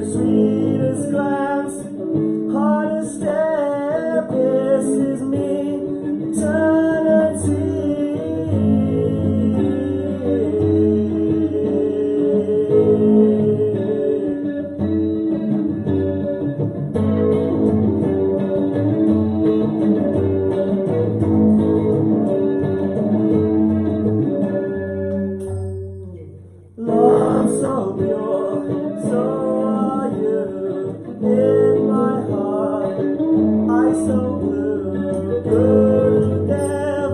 Sweetest glance, hardest step, this is me, eternity. Love so pure, so in my heart, I so blue, Gurudev,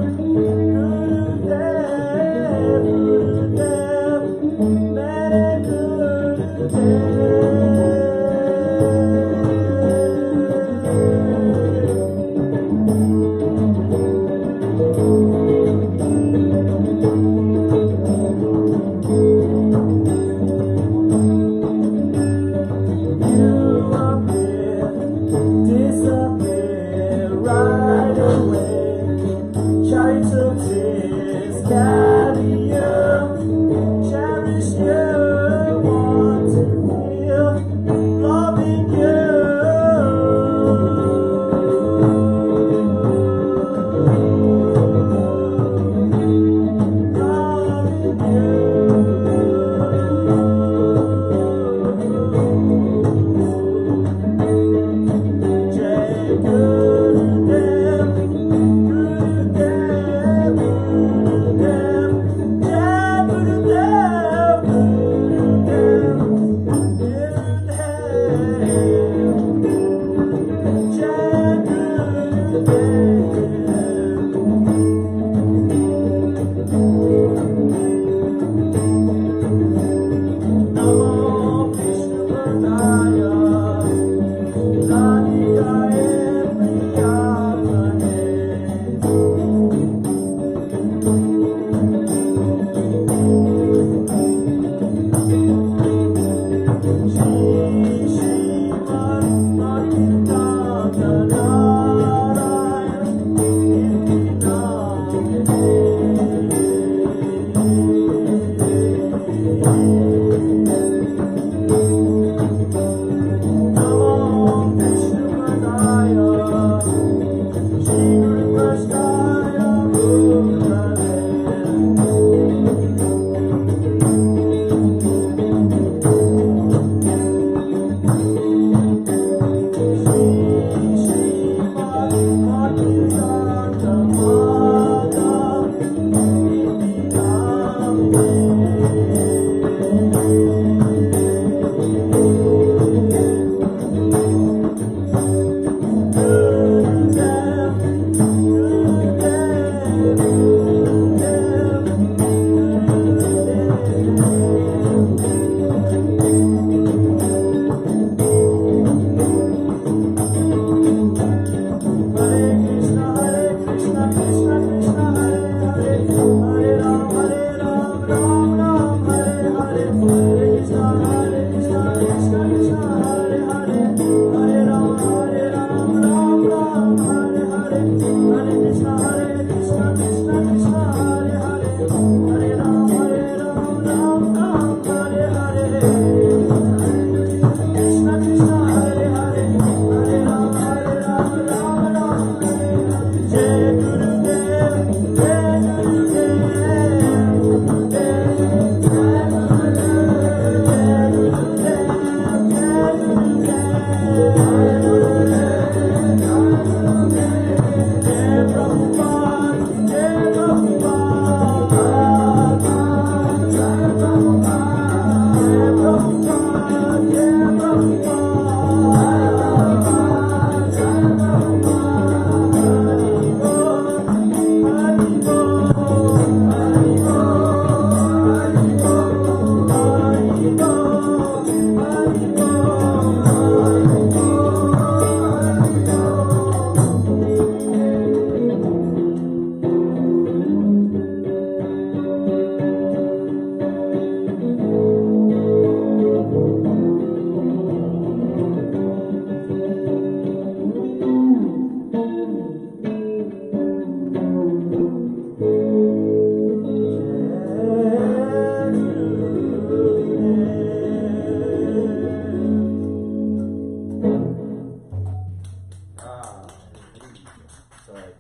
Gurudev, Gurudev, Mere Gurudev.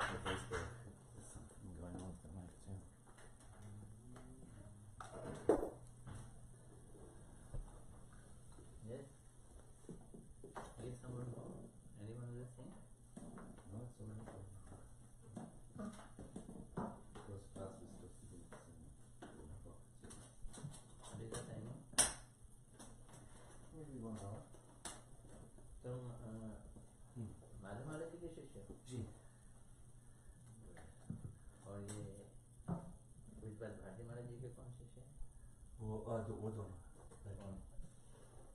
there's something going on with the mic too. Yes. Is someone home? Anyone listening? No, it's already good. Goes fast, we're supposed to do it soon. What is the timing? Maybe 1 hour. तुम माधवमाला जी के शिष्य हो? जी। और ये विजय भारती महाराज जी के कौन शिष्य हैं? वो दोनों।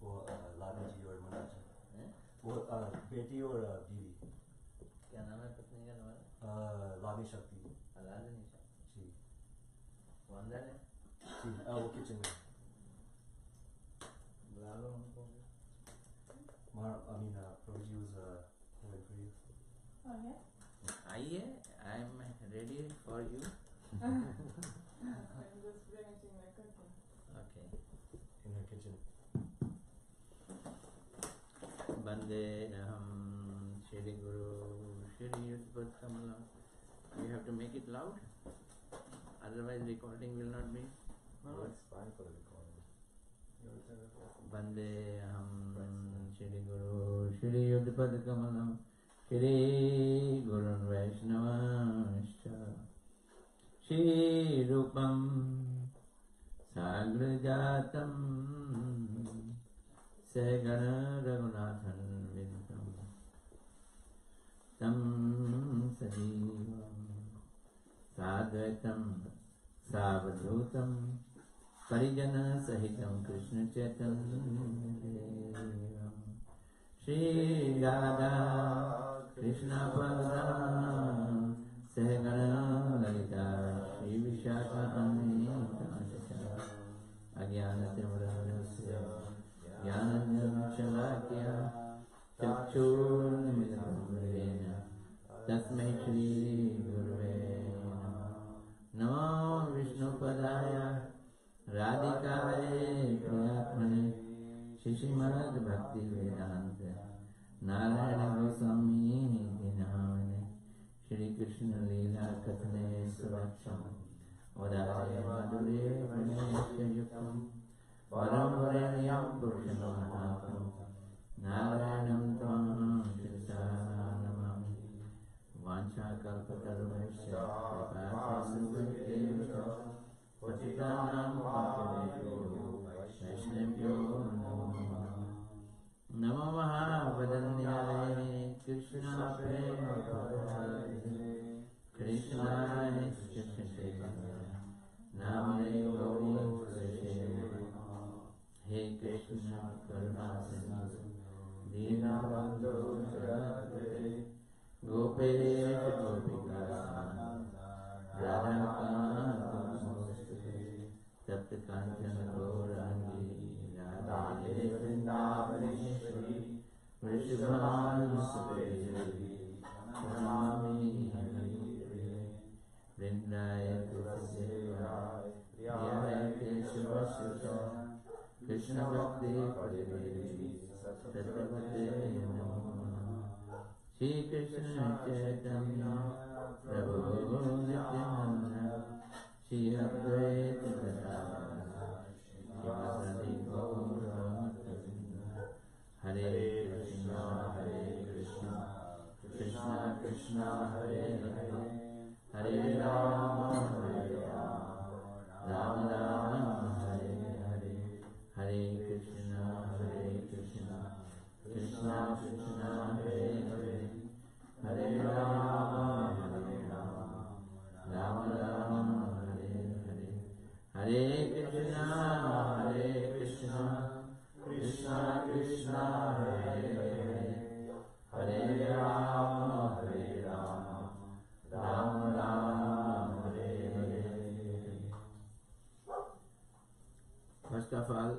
वो लामी जी और मना जी। हैं? वो बेटी और बीवी। क्या नाम है पत्नी का तुम्हारा? लामी शक्ति। लालनी शक्ति। जी। वो अंदर है? जी। वो किचन में। बुला लो उनको। Prabhuji was waiting for you. Oh, yeah? आइए, I am ready for you. I'm just finishing the cooking. Okay. In her kitchen. Bandeham Shri Guru Shri Yudhvat Kamala. You have to make it loud, otherwise recording will not be. No, it's fine for the recording. Bandeham Shri Guru Shri Yudhvat Kamala. Shri Gurun Vaishnavascha. Shri Rupam Sagrajatam Sagana Raghunathan Vintam Tam Sajivam Sadvaitam Savadhutam Parijana Sahitam Krishna Chaitanya Shri Radha Krishna Balaram Sahagana Lalita Shri Vishaka Anita Agyana Timurasya Jnanam Shalakya Chakshurmilitam Vena Tasmai Shri Gurave Namo Vishnu Padaya Radhikare Priyatmane Shishimad Bhakti Vedanta Narayana Goswami Dinamane Shri Krishna Leela Kathane Suraksham Vadaya Madhurya Praneshya Yukam Param Varenyam Purusham Mahatam Narayanam Tvam Shrisanamami Vancha Kalpatarvasya Kripasinubhayeva Patitanam Pavanebhyo Vaishnavyo Namo Mahavadanyaya Krishna Prema Padaya Krishna Krishna Namane Gauri Krishna He Krishna Karuna Sindhu Dina Bandhu Jagate Gopesh Gopika Radha Tapta Kanchana Gaurangi Radhe Vrindavaneshwari Vrishabhanu Suveshwari Pranami Hari Vrindaya Tulasidevaye Priyaya Keshava Krishna Bhakti Paridevi Sattavate Namo Shri Krishna Chaitanya Prabhu Nityananda Shri Advaita Gadadhara Shivasadi Gaura Hare Krishna Krishna Krishna Hare Hare Hare Rama Rama Rama Hare Hare Hare Krishna Krishna Krishna Hare Hare Hare Rama Rama Rama Hare Hare Hare Krishna Krishna Krishna Hare Hare Hare Rama Rama Rama Hare Hare. First of all,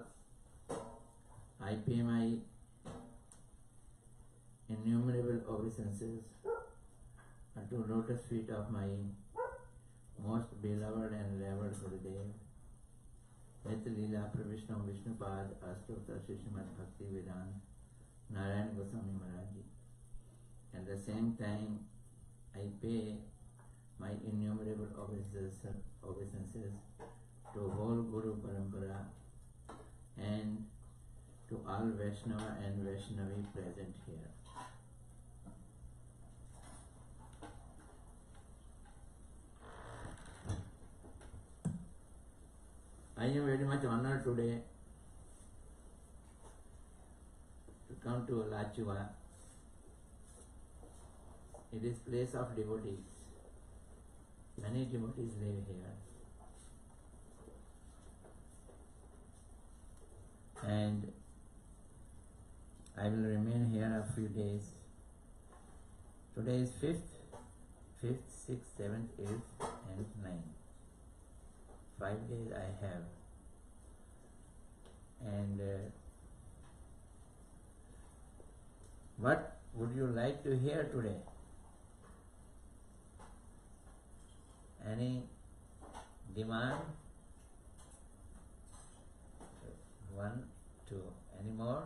I pay my innumerable obeisances unto lotus feet of my most beloved and revered Gurudev, Nitya Leela Pravishnu Vishnupad Astota Shishimad Bhakti Vedanta Narayana Goswami Maharaj Ji. At the same time, I pay my innumerable obeisances to whole Guru Parampara and to all Vaishnava and Vaishnavi present here. I am very much honored today to come to Alachua. It is place of devotees. Many devotees live here. And I will remain here a few days. Today is 5th, 6th, 7th, 8th and 9th. 5 days I have. And what would you like to hear today? Any demand? 1, 2. Any more?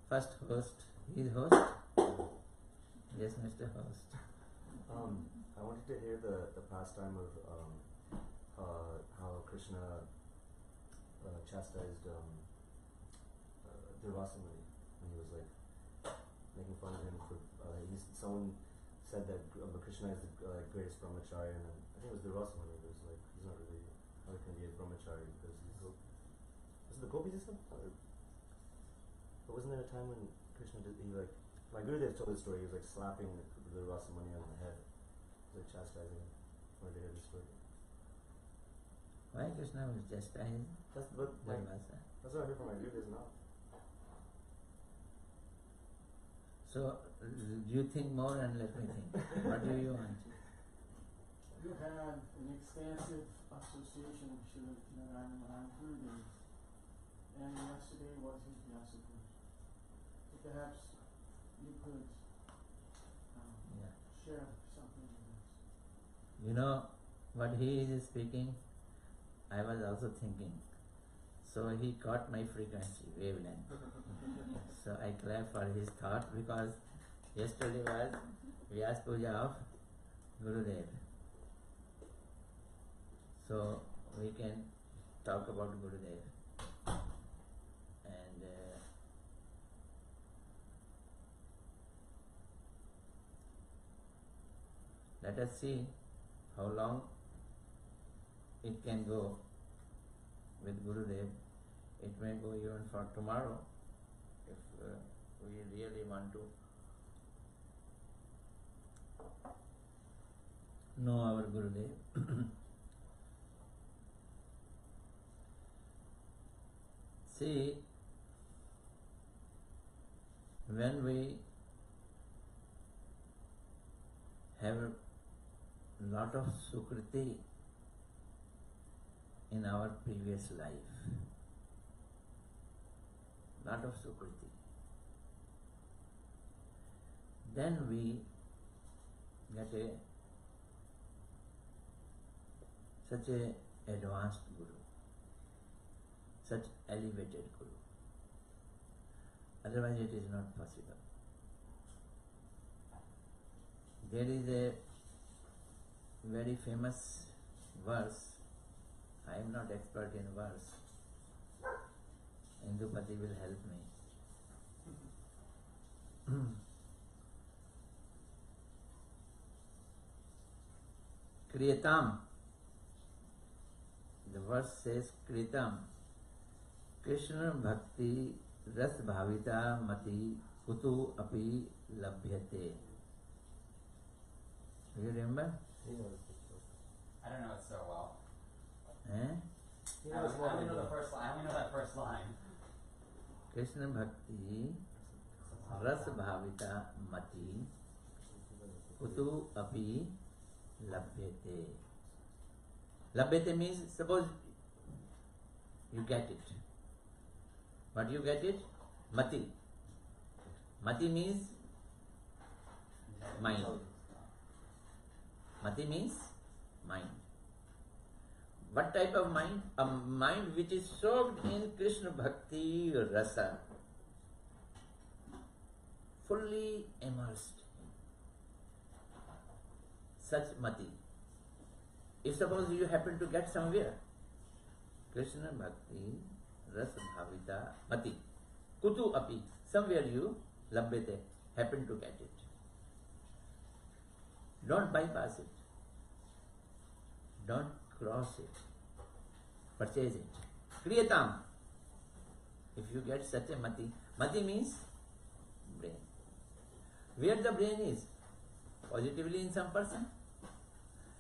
First host. He is host? Yes, Mr. Host. I wanted to hear the pastime of how Krishna chastised Durvasa Muni when he was like making fun of him for someone said that Krishna is the greatest brahmachari, and then I think it was Durvasa Muni who was like, he's not really how can he be a brahmachari because he's was it the gopis or something? But wasn't there a time when Krishna did my Gurudev told the story, he was like slapping the Durvasa Muni on the head, like chastising him. I wanted to hear the story. Why Krishna was chastising That's Durvasa? that's what I heard from my Gurudevs now. So, you think more and let me think. What do you want? You had an extensive association with Srila Narayana Maharaj Gurudev, and yesterday was his Vyasapur. So perhaps you could Yeah. share something with us. You know what he is speaking? I was also thinking. So he caught my frequency, wavelength. So I clap for his thought because yesterday was Vyas Puja of Gurudev. So we can talk about Gurudev. And let us see how long it can go with Gurudev. It may go even for tomorrow if we really want to know our Gurudev. See, when we have a lot of sukriti in our previous life, lot of sukriti, then we get such a advanced Guru, such elevated Guru. Otherwise it is not possible. There is a very famous verse. I am not expert in verse. Indupati will help me. Kriyatam. The verse says Kriyatam. Krishna bhakti ras bhavita mati kutu api labhyate. Do you remember? I don't know it so well. Eh? I only know the first line. I only know that first line. Krishna bhakti ras bhavita mati kutu api labhyate. Labhyate means suppose you get it. What you get it? Mati. Mati means mind. Mati means mind. What type of mind? A mind which is soaked in Krishna Bhakti Rasa. fully immersed in such mati. If suppose you happen to get somewhere, Krishna Bhakti Ras Bhavita Mati Kutu Api, somewhere you Labbete, happen to get it. Don't bypass it. Don't cross it. Purchase it. Kriyatam. If you get such a mati, mati means brain. Where the brain is? Positively in some person.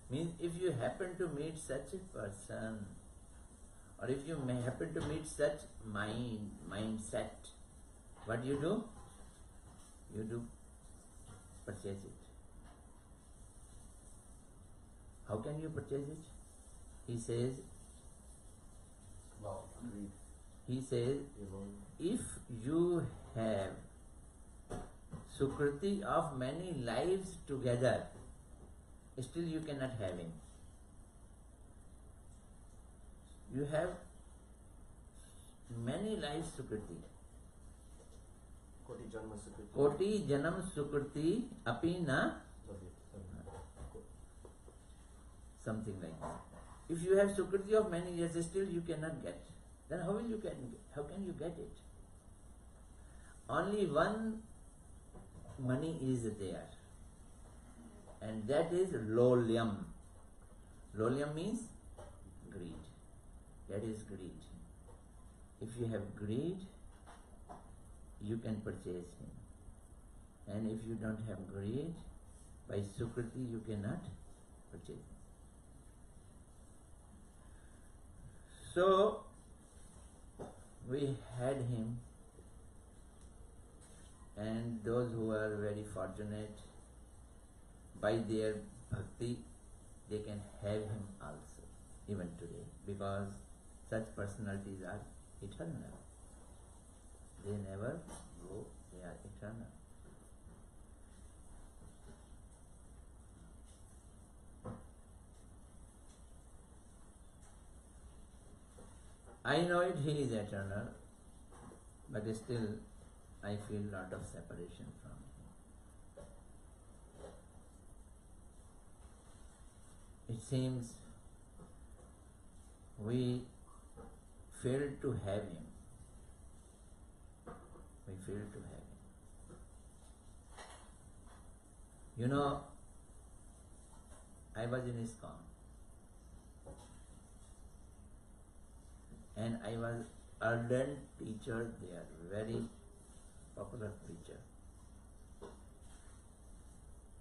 Means if you happen to meet such a person, or if you may happen to meet such mindset, what do? You do purchase it. How can you purchase it? He says, Well, Greed. he says, Evil. if you have Sukriti of many lives together, still you cannot have him. You have many lives Sukriti. Koti Janma Sukriti. Koti Janam Sukriti api na, something like that. If you have Sukriti of many years, still you cannot get. Then how can you get it? Only one money is there, and that is lolyam. Lolyam means greed. That is greed. If you have greed, you can purchase him. And if you don't have greed, by Sukriti you cannot purchase him. So, we had him, and those who are very fortunate, by their bhakti, they can have him also, even today, because such personalities are eternal. They never go, they are eternal. I know it, he is eternal, but still I feel lot of separation from him. It seems we failed to have him. We failed to have him. You know, I was in ISKCON, and I was ardent teacher there, very popular preacher.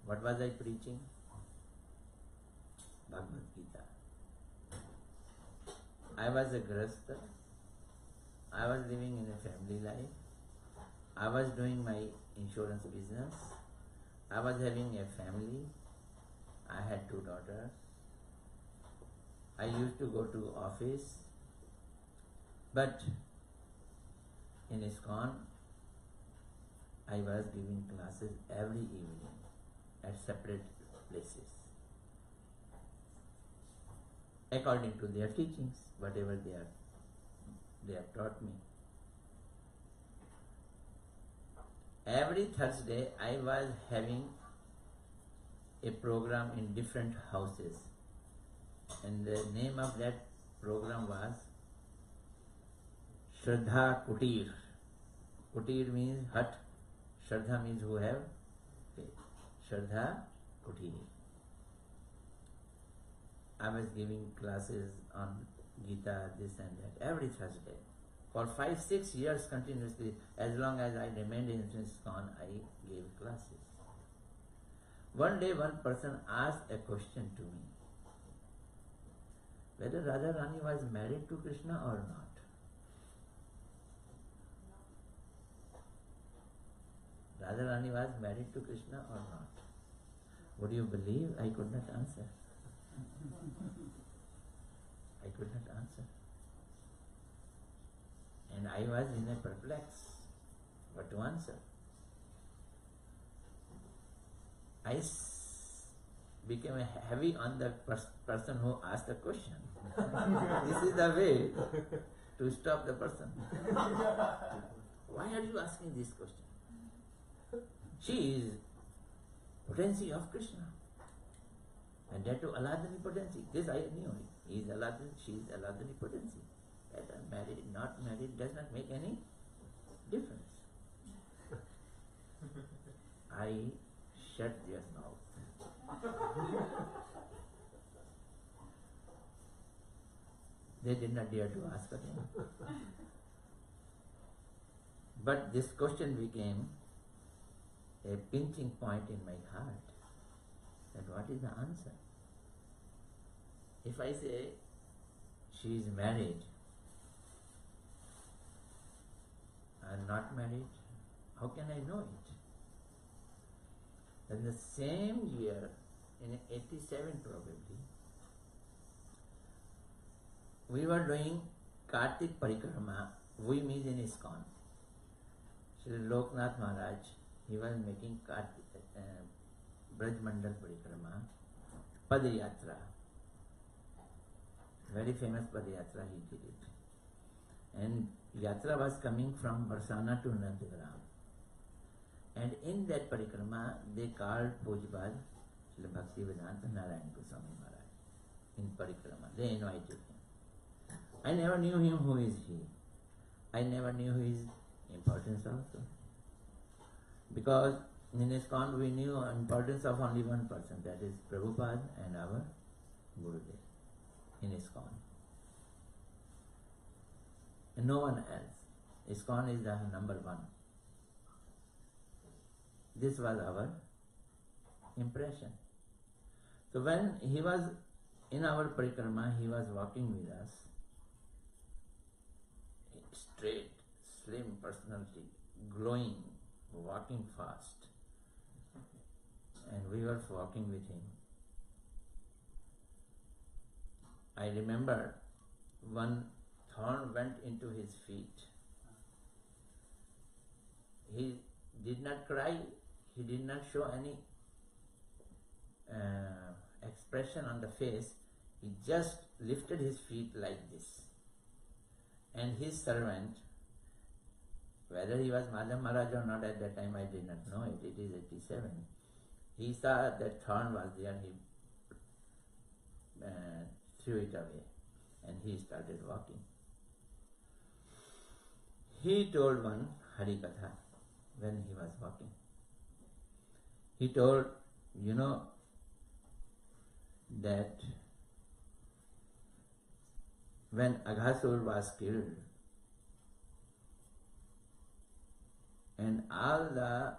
What was I preaching? Bhagavad Gita. I was a grahastha. I was living in a family life. I was doing my insurance business. I was having a family. I had 2 daughters. I used to go to office. But in ISKCON, I was giving classes every evening at separate places, according to their teachings, whatever they have taught me. Every Thursday I was having a program in different houses, and the name of that program was Shraddha Kutir. Kutir means hut. Shraddha means who have faith. Shraddha Kutir. I was giving classes on Gita, this and that, every Thursday. For 5-6 years continuously, as long as I remained in ISKCON, I gave classes. One day one person asked a question to me, whether Radharani was married to Krishna or not. Radharani was married to Krishna or not? Would you believe I could not answer? I could not answer. And I was in a perplex. What to answer? I became heavy on the person who asked the question. This is the way to stop the person. Why are you asking this question? She is potency of Krishna. And that too Aladani potency. This I knew. He is Aladani, she is Aladani potency. Whether married, not married, does not make any difference. I shut their mouth. They did not dare to ask again. But this question became a pinching point in my heart. That what is the answer? If I say she is married and not married, how can I know it? In the same year, in 87 probably, we were doing Kartik Parikrama, we meet in ISKCON. Sri Loknath Maharaj, he was making Braj Mandal Parikrama, Padayatra. Very famous Padayatra he did it. And Yatra was coming from Barsana to Nandagram. And in that Parikrama, they called Pujbad Srila Bhaktivedanta Narayan Goswami Maharaj in Parikrama. They invited him. I never knew him, who is he. I never knew his importance also. Because in ISKCON we knew importance of only one person, that is Prabhupada and our Gurudev in ISKCON. And no one else. ISKCON is the number one. This was our impression. So when he was in our parikrama, he was walking with us. Straight, slim personality, glowing, walking fast. And we were walking with him. I remember one thorn went into his feet. He did not cry, he did not show any expression on the face. He just lifted his feet like this. And his servant, whether he was Madhav Maharaj or not at that time, I did not know it. It is 87. He saw that thorn was there, he threw it away and he started walking. He told one Harikatha when he was walking. He told, that when Aghasur was killed and all the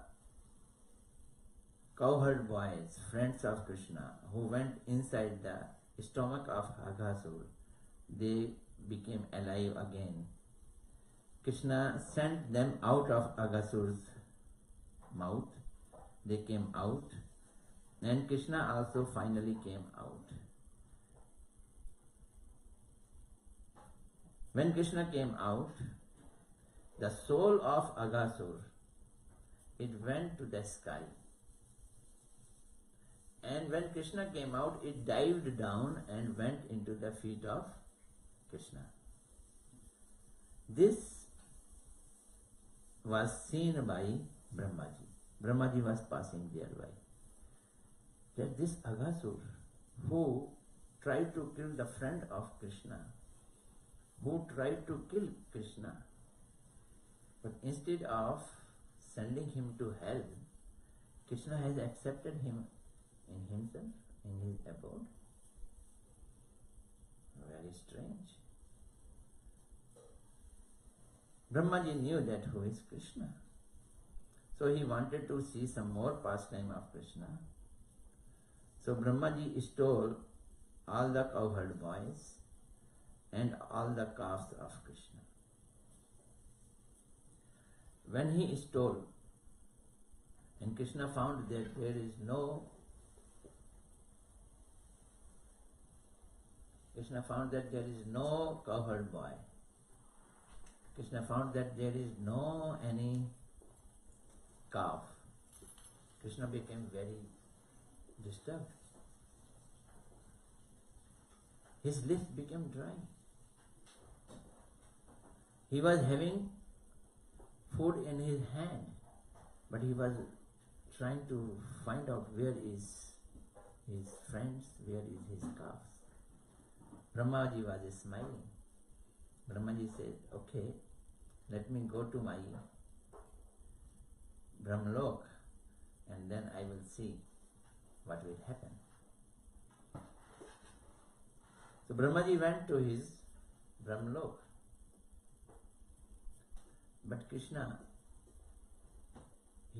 cowherd boys, friends of Krishna, who went inside the stomach of Aghasur, they became alive again. Krishna sent them out of Aghasur's mouth. They came out, and Krishna also finally came out. When Krishna came out, the soul of Aghasur, it went to the sky. And when Krishna came out, it dived down and went into the feet of Krishna. This was seen by Brahmaji. Brahmaji was passing thereby. That this Aghasur, who tried to kill the friend of Krishna, who tried to kill Krishna, but instead of sending him to hell, Krishna has accepted him in himself, in his abode. Very strange. Brahmaji knew that who is Krishna. So he wanted to see some more pastime of Krishna. So Brahmaji stole all the cowherd boys and all the calves of Krishna. When he stole, and Krishna found that there is no cowherd boy. Krishna found that there is no any calf. Krishna became very disturbed. His lips became dry. He was having food in his hand, but he was trying to find out where is his friends, where is his calves. Brahmaji was smiling. Brahmaji said, okay, let me go to my Brahmalok and then I will see what will happen. So Brahmaji went to his Brahmalok. But Krishna,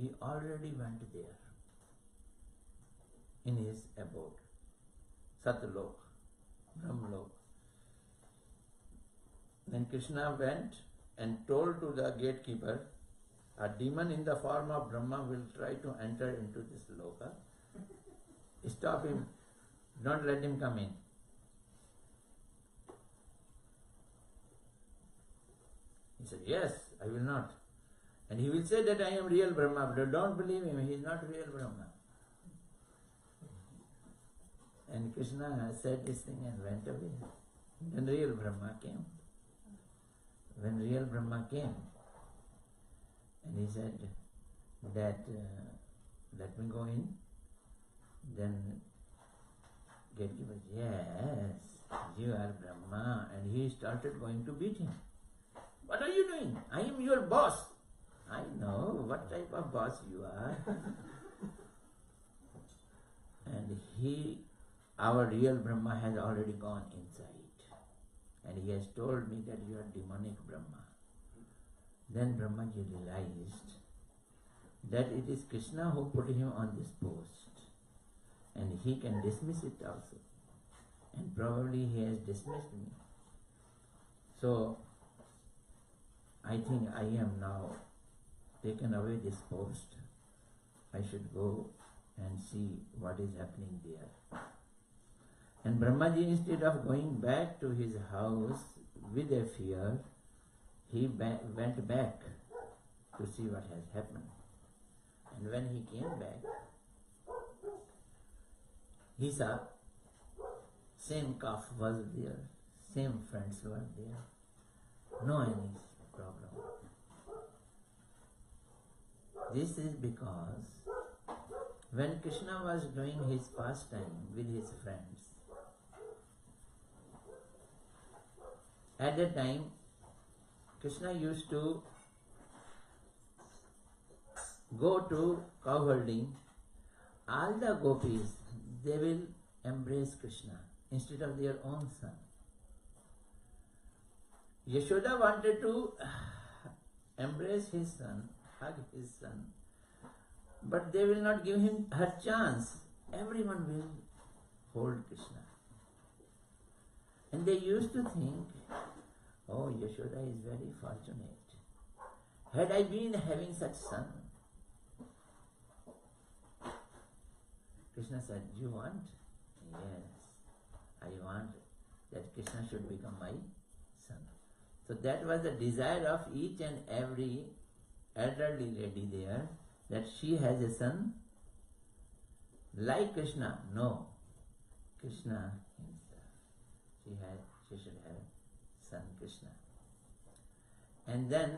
he already went there in his abode, Satlok, Brahmalok. Then Krishna went and told to the gatekeeper, a demon in the form of Brahma will try to enter into this loka. Stop him, don't let him come in. He said, yes, I will not. And he will say that I am real Brahma, but don't believe him, he is not real Brahma. And Krishna said this thing and went away. Then real Brahma came. When real Brahma came, and he said that let me go in, then gatekeeper said, yes, you are Brahma, and he started going to beat him. What are you doing? I am your boss. I know what type of boss you are. And our real Brahma has already gone inside. And he has told me that you are demonic Brahma. Then Brahmaji realized that it is Krishna who put him on this post. And he can dismiss it also. And probably he has dismissed me. So, I think I am now taken away this post. I should go and see what is happening there. And Brahmaji, instead of going back to his house with a fear, he went back to see what has happened. And when he came back, he saw same calf was there, same friends were there, no any problem. This is because when Krishna was doing his pastime with his friends, at that time Krishna used to go to cow herding. All the gopis, they will embrace Krishna instead of their own son. Yashoda wanted to embrace his son, hug his son, but they will not give him her chance. Everyone will hold Krishna. And they used to think, oh, Yashoda is very fortunate. Had I been having such son? Krishna said, you want? Yes, I want that Krishna should become my son. So that was the desire of each and every elderly lady there, that she has a son like Krishna. No, Krishna himself. She should have son Krishna. And then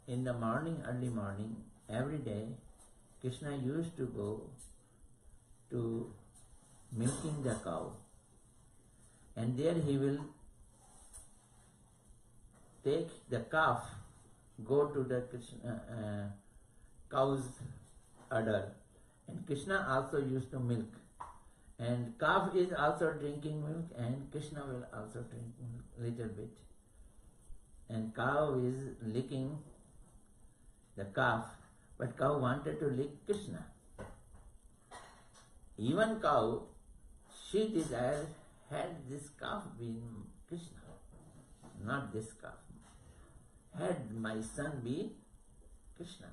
in the morning, early morning, every day, Krishna used to go to milking the cow. And there he will take the calf, go to the cow's udder. And Krishna also used to milk. And calf is also drinking milk, and Krishna will also drink milk little bit. And cow is licking the calf, but cow wanted to lick Krishna. Even cow, she desired, had this calf been Krishna, not this calf. Had my son be Krishna.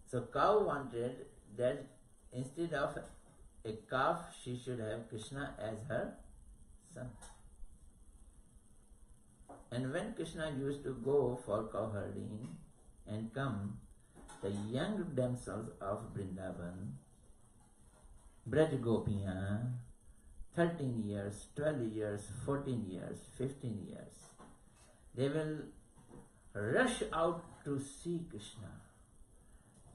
So cow wanted that instead of a calf, she should have Krishna as her son. And when Krishna used to go for cow herding and come, the young damsels of Vrindavan, Braj Gopiya, 13 years, 12 years, 14 years, 15 years, they will rush out to see Krishna.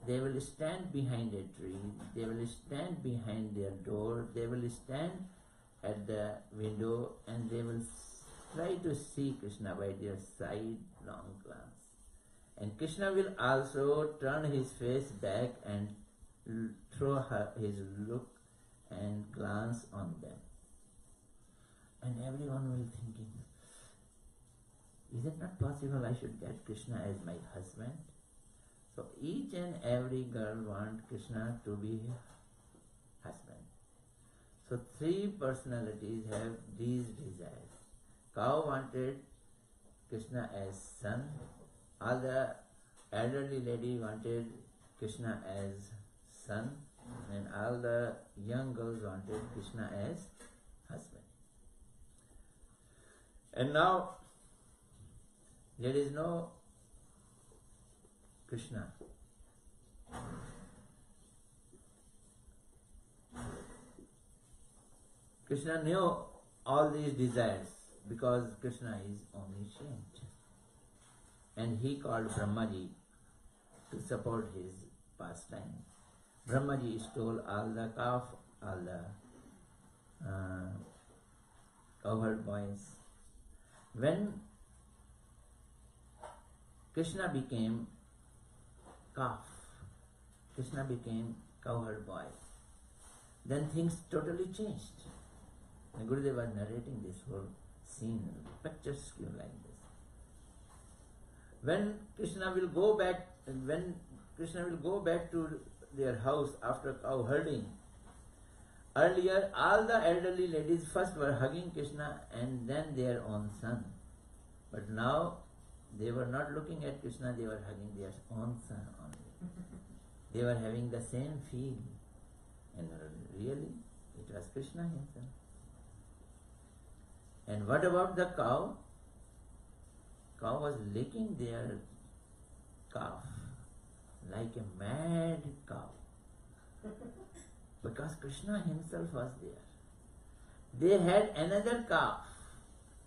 they will stand behind a tree, they will stand behind their door, they will stand at the window and they will try to see Krishna by their sidelong glance. And Krishna will also turn his face back and throw his look and glance on them. And everyone will thinking, is it not possible I should get Krishna as my husband? So each and every girl wants Krishna to be husband. So three personalities have these desires. Cow wanted Krishna as son. All the elderly lady wanted Krishna as son. And all the young girls wanted Krishna as husband. And now there is no Krishna. Krishna knew all these desires because Krishna is omniscient. And he called Brahmaji to support his pastime. Brahmaji stole all the calf, all the cowherd boys. When Krishna became calf, Krishna became cowherd boy, then things totally changed. And Gurudev was narrating this whole scene, picturesque like this. When Krishna will go back to their house after cow herding, earlier all the elderly ladies first were hugging Krishna and then their own son. But now they were not looking at Krishna, they were hugging their own son only. They were having the same feel. And really, it was Krishna himself. And what about the cow? Cow was licking their calf like a mad cow. Because Krishna himself was there. They had another calf.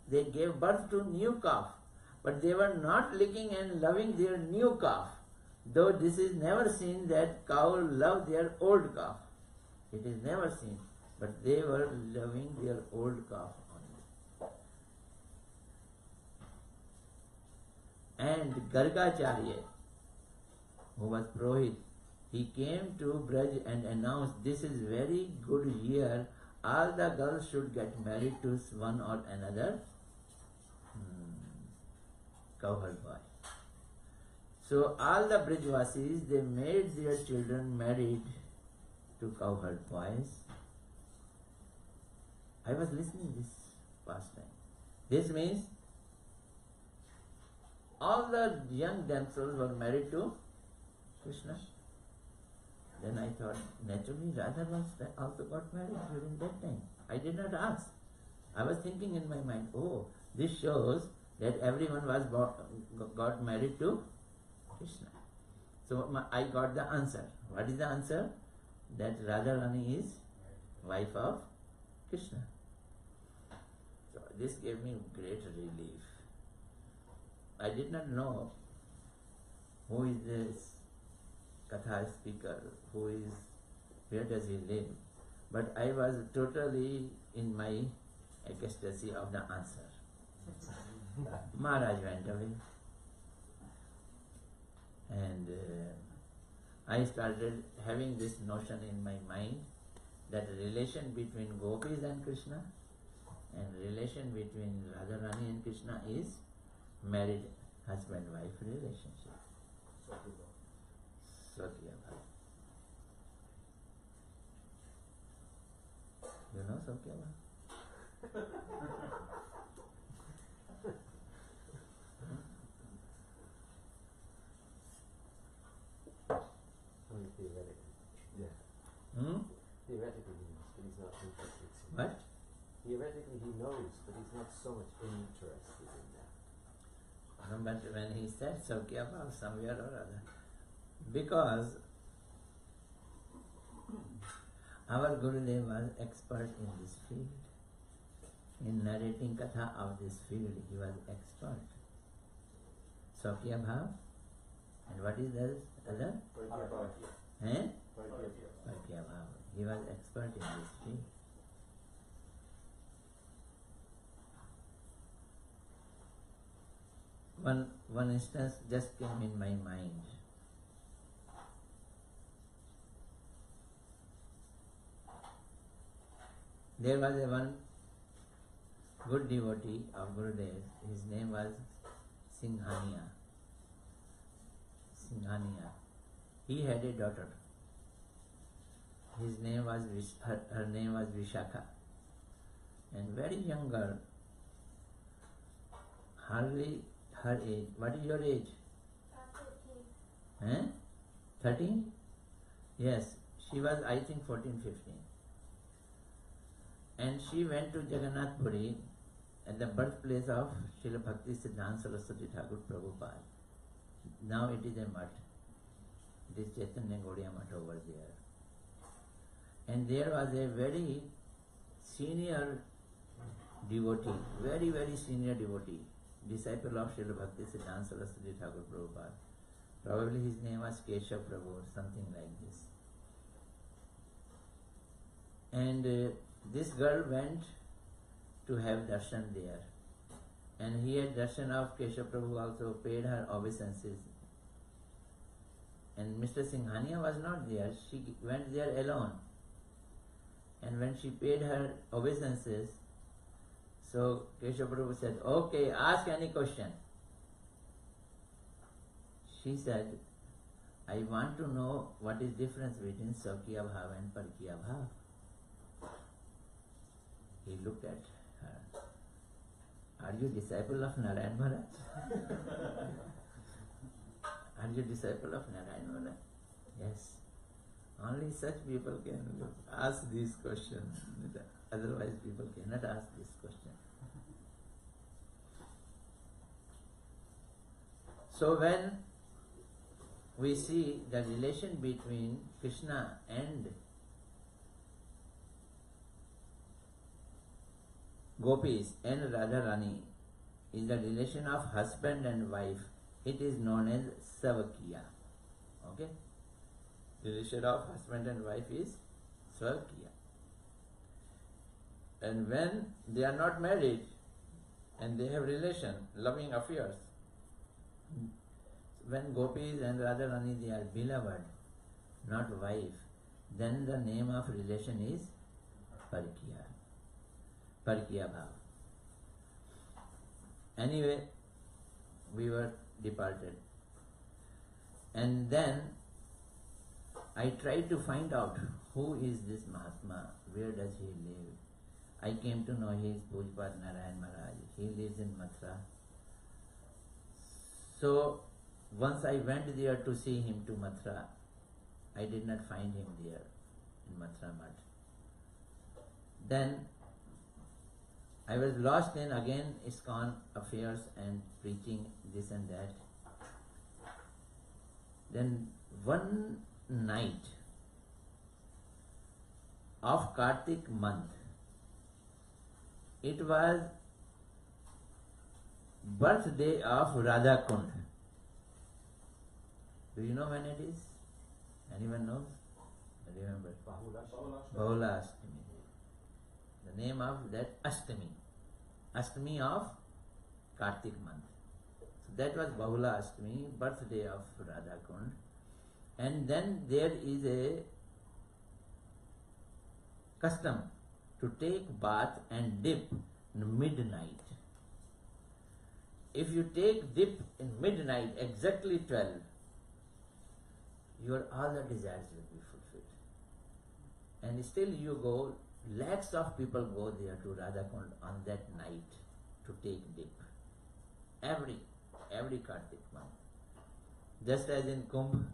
They gave birth to new calf. But they were not licking and loving their new calf. Though this is never seen that cow love their old calf. It is never seen. But they were loving their old calf only. And Gargacharya, who was Purohit, he came to Braj and announced, this is very good year, all the girls should get married to one or another cowherd boy. So all the Brijvasis, they made their children married to cowherd boys. I was listening this past time. This means all the young damsels were married to Krishna. Then I thought, naturally Radha also got married during that time. I did not ask. I was thinking in my mind, oh, this shows that everyone got married to Krishna. So I got the answer. What is the answer? That Radharani is wife of Krishna. So this gave me great relief. I did not know who is this Katha speaker, where does he live? But I was totally in my ecstasy of the answer. Maharaj went away. And I started having this notion in my mind that relation between gopis and Krishna and relation between Radharani and Krishna is married husband-wife relationship. Satya Bhava. You know Satya Bhava? Only theoretically. Yeah. Theoretically he knows, but he's not interested. What? Theoretically he knows, but he's not so much interested in that. But when he said Satya Bhava somewhere or other, because our Gurudev was expert in this field. In narrating Katha of this field, he was expert. Satya Bhava And what is the other? Eh? Prakya Bhava. He was expert in this field. One instance just came in my mind. There was a one good devotee of Gurudev. His name was Singhania. He had a daughter. Her name was Vishakha, and very young girl, hardly her age. What is your age? 13. 13? Yes, she was I think 14, 15. And she went to Jagannath Puri at the birthplace of Srila Bhakti Siddhanta Saraswati Thakur Prabhupada. Now it is a mutt. It is Chaitanya Gaudiya Mutt over there. And there was a very senior devotee, very, very senior devotee, disciple of Srila Bhakti Siddhanta Saraswati Thakur Prabhupada. Probably his name was Keshav Prabhu or something like this. And this girl went to have darshan there. And he had darshan of Keshav Prabhu, also paid her obeisances. And Mr. Singhania was not there. She went there alone. And when she paid her obeisances, so Keshav Prabhu said, okay, ask any question. She said, I want to know what is difference between Saukya Bhav and Parkya Bhav. He looked at her. Are you disciple of Narayan Maharaj? Are you disciple of Narayan Maharaj? Yes. Only such people can ask these questions. Otherwise people cannot ask this question. So when we see the relation between Krishna and Gopis and Radharani is the relation of husband and wife. It is known as Savakya. Okay? Relation of husband and wife is Savakya. And when they are not married and they have relation, loving affairs, when Gopis and Radharani they are beloved, not wife, then the name of relation is Parkya. Parkya Bhav. Anyway, we were departed. And then I tried to find out who is this Mahatma, where does he live. I came to know he is Pujpad Narayan Maharaj. He lives in Mathura. So once I went there to see him to Mathura, I did not find him there in Mathura Math. Then I was lost in again ISKCON affairs and preaching this and that. Then one night of Kartik month, it was birthday of Radha Kund. Do you know when it is? Anyone knows? Remember? Bahula Ashtami. The name of that Ashtami. Ashtami of Kartik month. So that was Bahula Ashtami, birthday of Radha Kund. And then there is a custom to take bath and dip in midnight. If you take dip in midnight, exactly 12, your all the desires will be fulfilled. And still you go, lakhs of people go there to Radhakund on that night to take dip. Every Kartik month. Just as in Kumbh,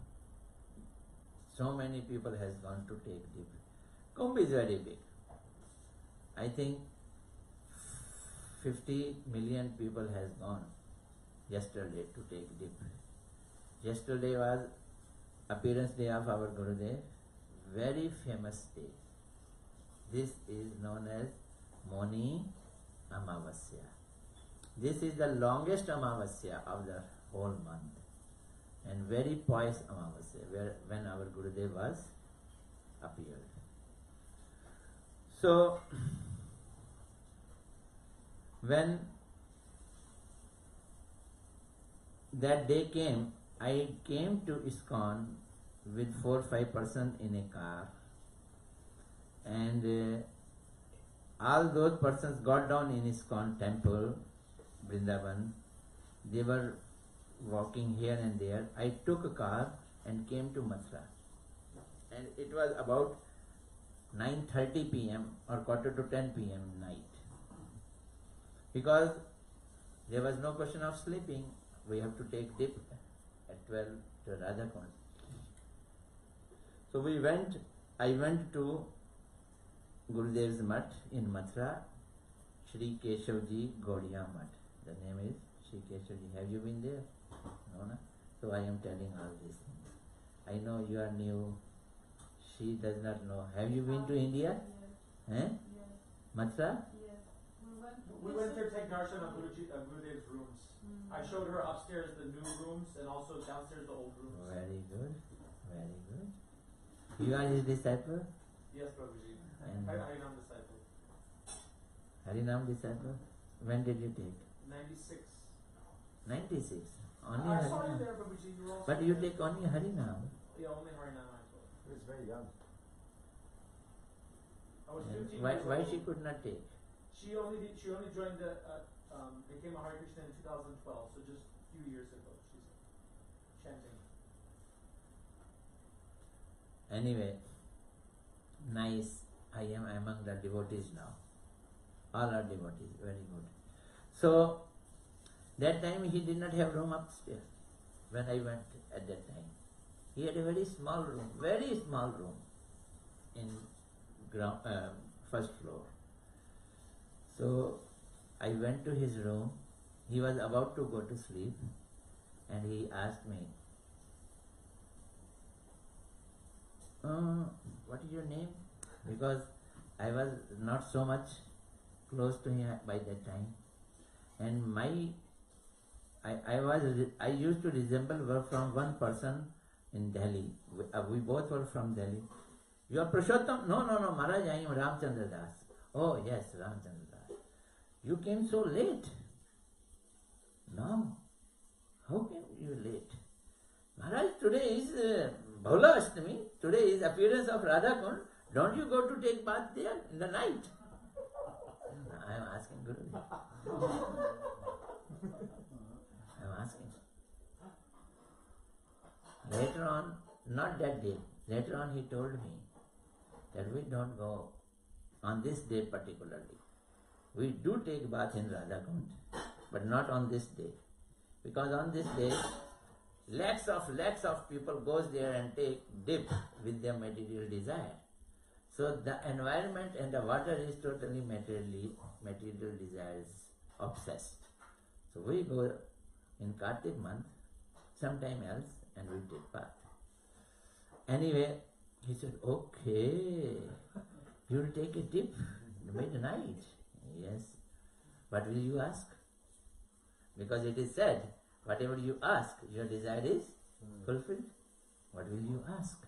so many people has gone to take dip. Kumbh is very big. I think 50 million people has gone yesterday to take dip. Yesterday was appearance day of our Gurudev, very famous day. This is known as Moni Amavasya. This is the longest Amavasya of the whole month. and very pious Amavasya, when our Gurudev was appeared. So, when that day came, I came to ISKCON with 4 or 5 persons in a car, and all those persons got down in ISKCON temple, Vrindavan. They were walking here and there. I took a car and came to Mathura, and it was about 9:30 p.m. or quarter to 10 p.m. night, because there was no question of sleeping. We have to take dip at 12 to Radhakund. So I went to Gurudev's Mutt in Mathura, Shri Keshavji Gaudiya Mutt. The name is Shri Keshavji. Have you been there? No, no? So I am telling all these things. I know you are new. She does not know. Have you been to India? Yes. Eh? Yes. Mathura? Yes. We went there to take darshan of Gurudev's rooms. I showed her upstairs the new rooms and also downstairs the old rooms. Very good. Very good. You are his disciple? Yes, Prabhuji. And Harinam disciple. Harinam disciple? When did you take? 96. 96. Only I saw you Harinam. there, Prabhuji. You were also But you there. take only Harinam. Yeah, only Harinam I told. He was very young. I was And 15 why years why old. she could not take? She only joined the became a Hare Krishna in 2012, so just a few years ago. She's chanting. Anyway, nice. I am among the devotees now. All are devotees. Very good. So, that time he did not have room upstairs when I went at that time. He had a very small room in first floor. So, I went to his room. He was about to go to sleep, and he asked me, what is your name? Because I was not so much close to him by that time, and I used to resemble from one person in Delhi. We both were from Delhi. You are Purushottam? No, Maharaj, I am Ramachandra Das. Oh yes, Ramachandra Das. You came so late. No. How came you late? Maharaj, today is Bhaula Ashtami. Today is appearance of Radhakund. Don't you go to take bath there in the night? I am asking Guru. I am asking. Later on, not that day, later on he told me that we don't go on this day particularly. We do take bath in Radhakund, but not on this day. Because on this day, lakhs of people goes there and take dip with their material desire. So the environment and the water is totally material desires obsessed. So we go in Kartik month, sometime else, and we take bath. Anyway, he said, okay, you will take a dip midnight. Yes. What will you ask? Because it is said, whatever you ask, your desire is fulfilled. What will you ask?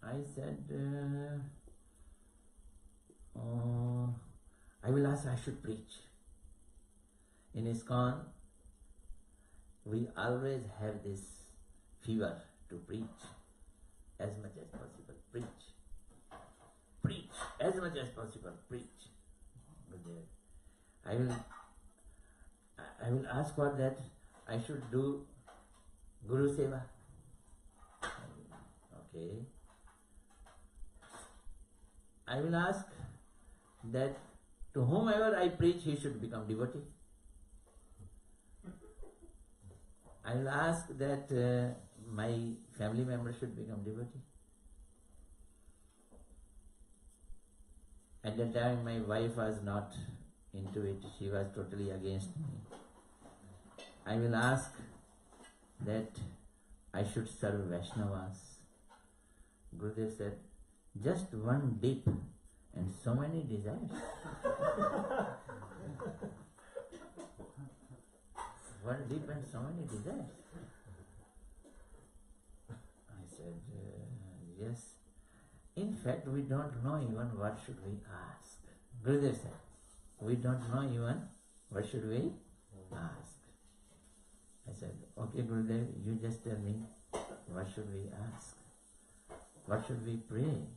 I said, I will ask I should preach. In ISKCON, we always have this fever to preach as much as possible. Preach as much as possible. Preach. I will ask for that. I should do Guru Seva. Okay. I will ask that to whomever I preach, he should become devotee. I will ask that my family members should become devotee. At that time, my wife was not into it. She was totally against me. I will ask that I should serve Vaishnavas. Gurudev said, just one dip and so many desires. One deep and so many desires. I said, yes. In fact, we don't know even what should we ask. Gurudev said, we don't know even what should we ask. I said, okay Gurudev, you just tell me, what should we ask? What should we pray?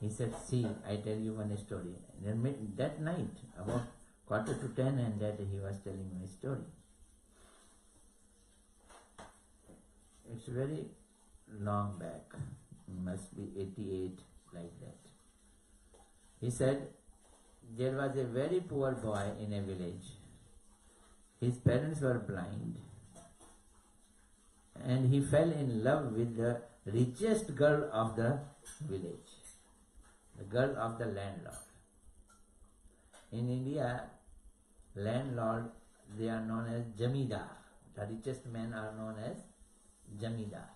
He said, see, I tell you one story. Then that night, about 9:45, and that he was telling me a story. It's very long back, must be 88, like that. He said, there was a very poor boy in a village. His parents were blind, and he fell in love with the richest girl of the village, the girl of the landlord. In India, landlord, they are known as Jamidar. The richest men are known as Jamidar.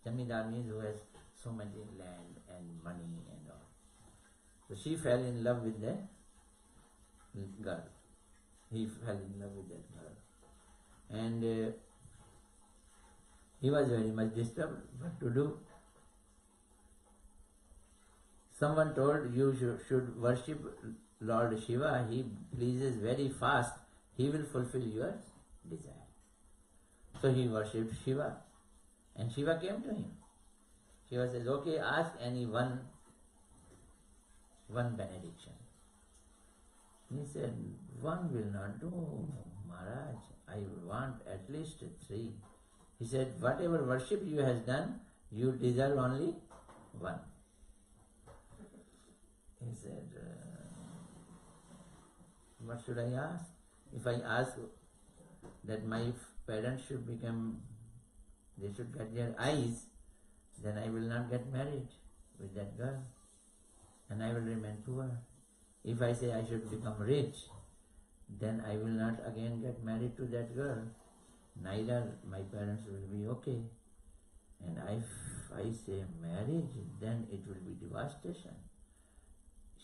Jamidar means who has so much land and money and all. So she fell in love with the girl. He fell in love with that girl. And he was very much disturbed. What to do? Someone told you should worship Lord Shiva. He pleases very fast. He will fulfill your desire. So he worshipped Shiva. And Shiva came to him. Shiva says, okay, ask any one benediction. He said, one will not do, Maharaj. I want at least 3. He said, whatever worship you have done, you deserve only 1. He said, what should I ask? If I ask that my parents should become, they should get their eyes, then I will not get married with that girl, and I will remain poor. If I say I should become rich, then I will not again get married to that girl. Neither my parents will be okay. And if I say marriage, then it will be devastation.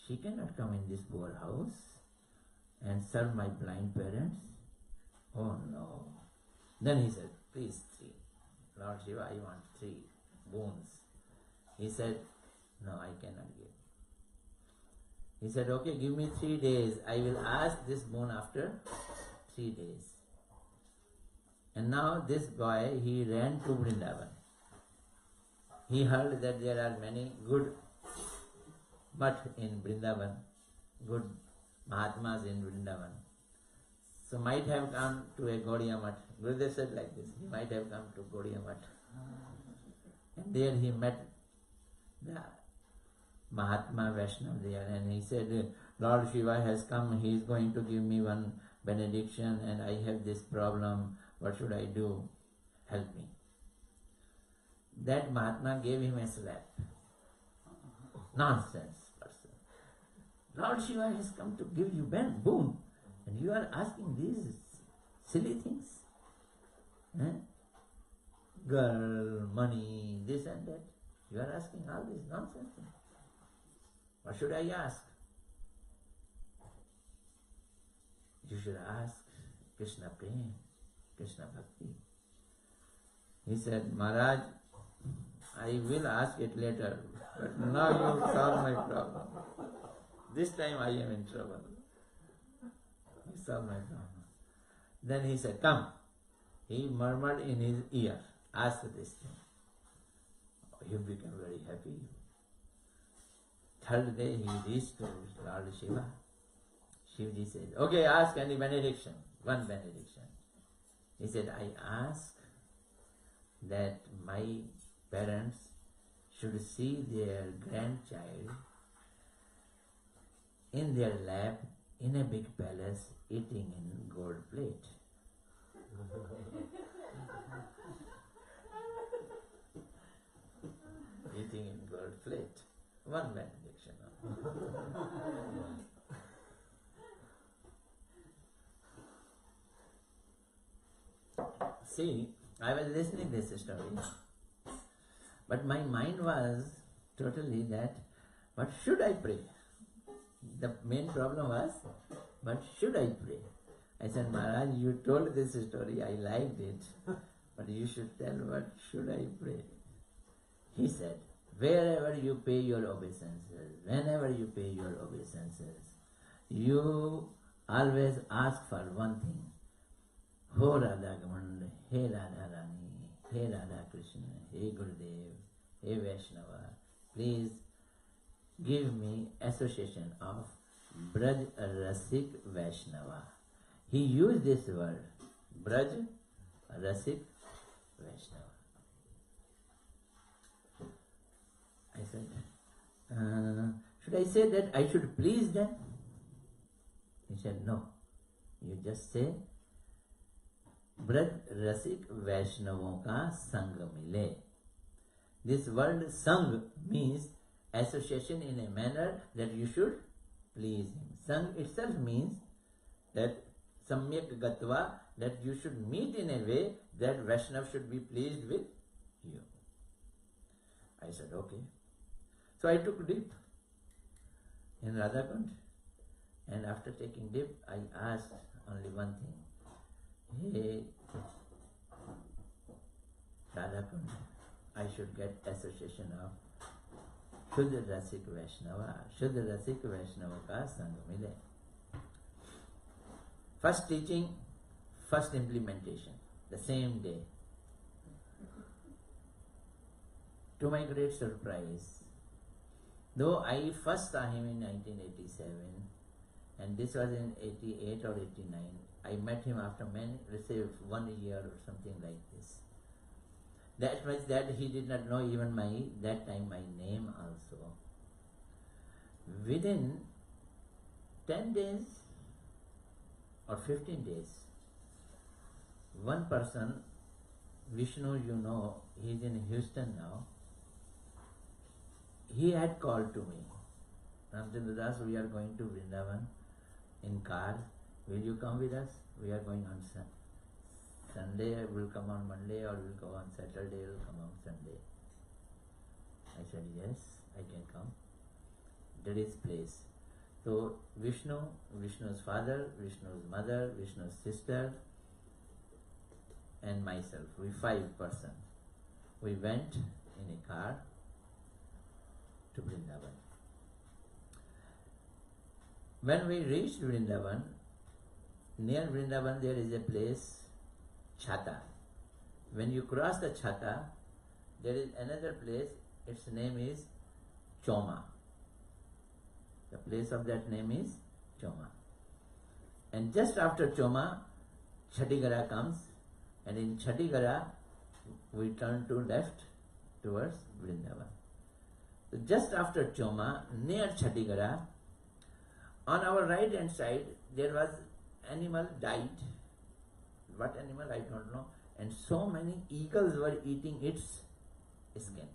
She cannot come in this poor house and serve my blind parents. Oh no. Then he said, please 3. Lord Shiva, I want 3 boons. He said, no, I cannot give. He said, okay, give me 3 days. I will ask this boon after 3 days. And now this boy, he ran to Vrindavan. He heard that there are many good mutt in Vrindavan, good Mahatmas in Vrindavan. So might have come to a Gaudiya Mutt. Gurudev said like this, he might have come to Gaudiya Mutt. And there he met the Mahatma Vaishnav there, and he said, Lord Shiva has come, he is going to give me one benediction and I have this problem, what should I do? Help me. That Mahatma gave him a slap. Nonsense person. Lord Shiva has come to give you boon, and you are asking these silly things. Girl, money, this and that. You are asking all these nonsense things. What should I ask? You should ask Krishna Prem, Krishna Bhakti. He said, Maharaj, I will ask it later, but now you solve my problem. This time I am in trouble. You solve my problem. Then he said, come. He murmured in his ear, ask this thing. He became very happy. Third day he reached to Lord Shiva. Shivji said, okay, ask any benediction, one benediction. He said, I ask that my parents should see their grandchild in their lap in a big palace eating in gold plate. Eating in gold plate. One benediction. See, I was listening to this story, but my mind was totally that, what should I pray? The main problem was, what should I pray? I said, Maharaj, you told this story, I liked it, but you should tell what should I pray. He said, wherever you pay your obeisances, whenever you pay your obeisances, you always ask for one thing. Ho Radha Gamand, He Radha Rani, He Radha Krishna, He Gurudev, He Vaishnava, please give me association of Braj Rasik Vaishnava. He used this word, Braj Rasik Vaishnava. I said, should I say that I should please them? He said, no. You just say, Braj Rasik Vaishnavon ka sang mile. This word sang means association in a manner that you should please him. Sang itself means that samyak gatva, that you should meet in a way that Vaishnav should be pleased with you. I said, okay. So I took dip in Radhakund, and after taking dip, I asked only one thing. Hey, Radhakund, I should get association of Shuddha Rasik Vaishnava. Shuddha Rasik Vaishnava ka sang mile. First teaching, first implementation, the same day. To my great surprise, though I first saw him in 1987, and this was in 88 or 89, I met him after many, let's say 1 year or something like this. That much that he did not know even that time my name also. Within 10 days or 15 days, one person, Vishnu, you know, he is in Houston now, he had called to me, Ramachandra Das, we are going to Vrindavan in car, will you come with us? We are going on Sunday, we'll come on Monday, or we'll go on Saturday, we'll come on Sunday. I said, yes, I can come. That is place. So Vishnu, Vishnu's father, Vishnu's mother, Vishnu's sister, and myself, we 5 persons. We went in a car to Vrindavan. When we reached Vrindavan, near Vrindavan there is a place, Chhata. When you cross the Chhata, there is another place, its name is Choma. The place of that name is Choma. And just after Choma, Chhatigara comes, and in Chhatigara, we turn to left towards Vrindavan. So just after Choma, near Chhatigara, on our right hand side, there was animal died. What animal, I don't know. And so many eagles were eating its skin.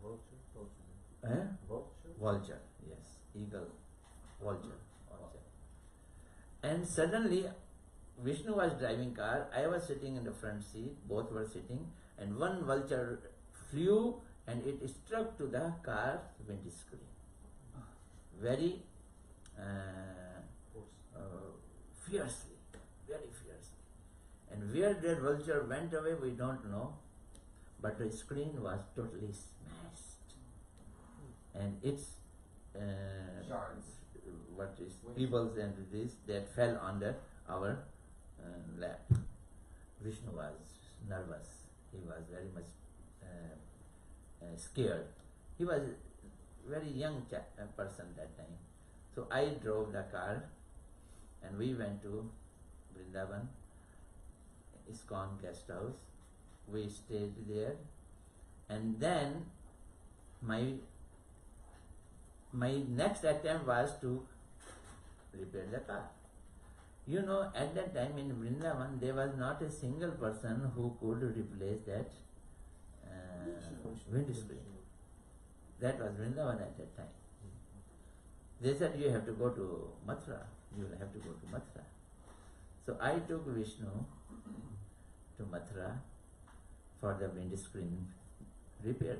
Vulture? Vulture, yes. Eagle, vulture. And suddenly, Vishnu was driving car, I was sitting in the front seat, both were sitting, and one vulture flew and it struck to the car windscreen. Very fiercely, very fiercely. And where that vulture went away, we don't know, but the screen was totally smashed. And its Shards. what is pebbles and this that fell under our lap. Vishnu was nervous. He was very much scared. He was a very young person that time. So I drove the car and we went to Vrindavan, ISKCON guest house. We stayed there, and then my next attempt was to repair the car. You know, at that time in Vrindavan, there was not a single person who could replace that windscreen. That was Vrindavan at that time. They said, you have to go to Mathura. You will have to go to Mathura. So I took Vishnu to Mathura for the windscreen repair.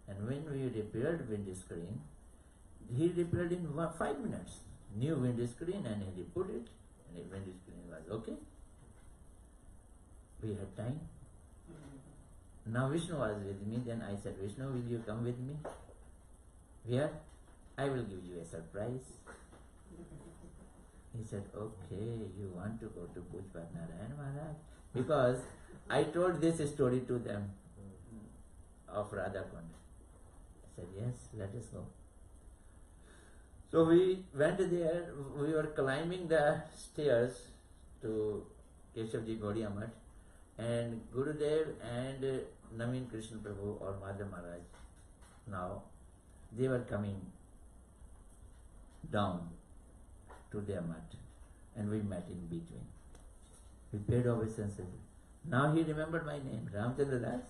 And when we repaired windscreen, he repaired in 5 minutes. new windscreen and he put it, and the windscreen was okay. We had time. Now Vishnu was with me, then I said, Vishnu, will you come with me? Where? I will give you a surprise. He said, okay, you want to go to Pujpat Narayan Maharaj? Because I told this story to them of Radhakund. I said, yes, let us go. So we went there, we were climbing the stairs to Keshavji Gaudiya Math, and Gurudev and Naveen Krishna Prabhu or Madhav Maharaj, now they were coming down to their mat, and we met in between. We paid obeisances. Now he remembered my name, Ramachandra Das.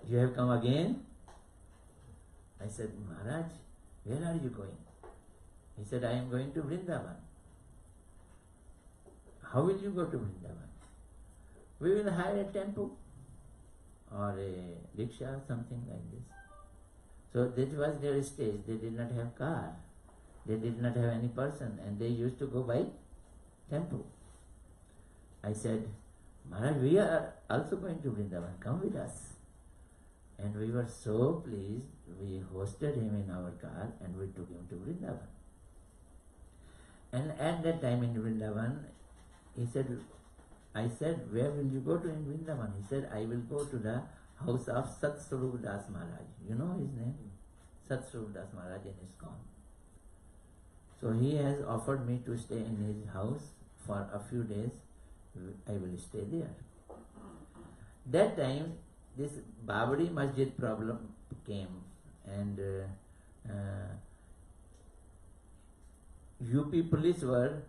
You have come again? I said, Maharaj, where are you going? He said, I am going to Vrindavan. How will you go to Vrindavan? We will hire a tempo or a rickshaw, something like this. So that was their stage. They did not have car. They did not have any person, and they used to go by tempo. I said, Maharaj, we are also going to Vrindavan. Come with us. And we were so pleased. We hosted him in our car and we took him to Vrindavan. And at that time in Vrindavan, he said, I said, where will you go to in Vrindavan? He said, I will go to the house of Sat Swarup Das Maharaj. You know his name? Sat Swarup Das Maharaj in ISKCON. So he has offered me to stay in his house for a few days. I will stay there. That time, this Babri Masjid problem came, and UP police were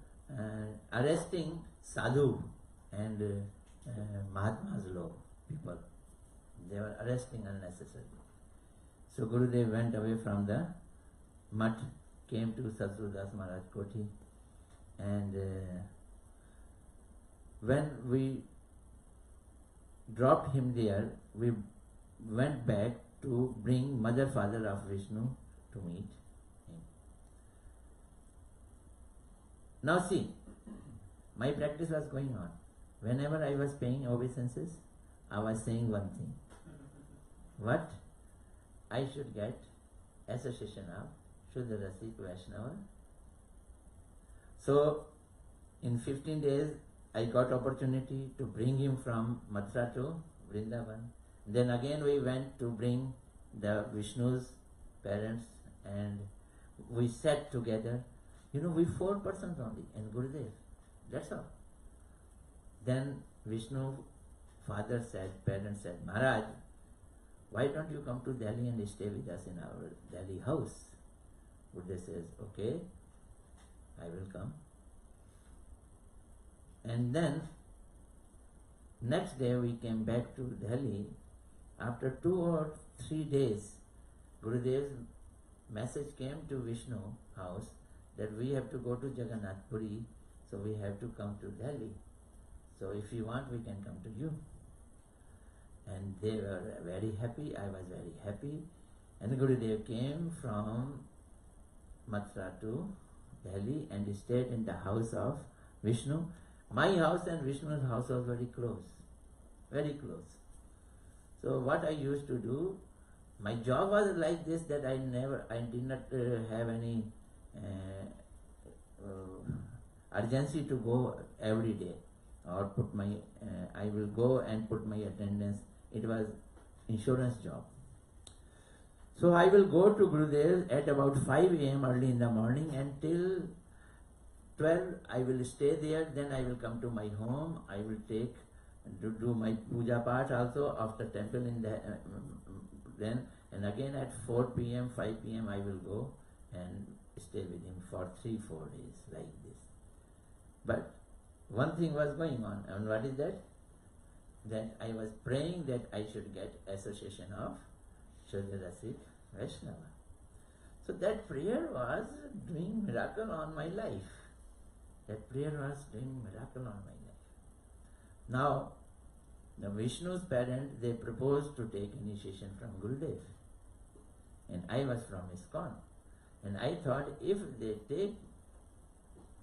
arresting sadhu and Mahatma's law people. They were arresting unnecessarily. So Gurudev went away from the mutt, came to Satsudas Maharaj Koti, and when we dropped him there, we went back to bring mother father of Vishnu to meet him. Now see, my practice was going on. Whenever I was paying obeisances, I was saying one thing. What? I should get association of Shuddha Rasik Vaishnava. So, in 15 days, I got opportunity to bring him from Mathura to Vrindavan. Then again we went to bring the Vishnu's parents, and we sat together. You know, we 4 persons only, and Gurudev. That's all. Then Vishnu father said, parents said, Maharaj, why don't you come to Delhi and stay with us in our Delhi house? Gurudev says, okay, I will come. And then next day we came back to Delhi. After 2 or 3 days, Gurudev's message came to Vishnu house that we have to go to Jagannath Puri, so we have to come to Delhi. So if you want, we can come to you. And they were very happy, I was very happy. And Gurudev came from Mathura to Delhi and stayed in the house of Vishnu. My house and Vishnu's house was very close, very close. So what I used to do, my job was like this, that I did not have any urgency to go every day or put my, I will go and put my attendance. It was insurance job. So I will go to Gurudev at about 5 a.m. early in the morning, and till 12 I will stay there. Then I will come to my home. I will do my puja part also after temple in the then, and again at 4 p.m. 5 p.m. I will go and stay with him for 3-4 days like this. But one thing was going on, and what is that? That I was praying that I should get association of Shuddha Rasik Vaishnava. So that prayer was doing miracle on my life. That prayer was doing miracle on my life. Now, the Vishnu's parents, they proposed to take initiation from Gurudev. And I was from ISKCON. And I thought, if they take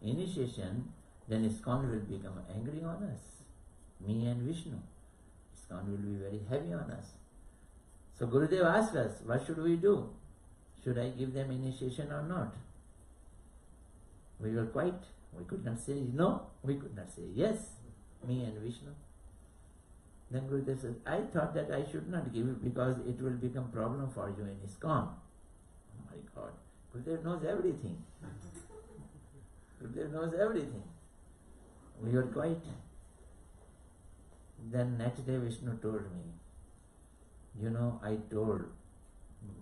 initiation, then ISKCON will become angry on us, me and Vishnu. ISKCON will be very heavy on us. So Gurudev asked us, what should we do? Should I give them initiation or not? We were quiet. We could not say no. We could not say yes, me and Vishnu. Then Gurudev says, I thought that I should not give it because it will become problem for you in ISKCON. Oh my God. Gurudev knows everything. Gurudev knows everything. We were quiet. Then next day Vishnu told me, I told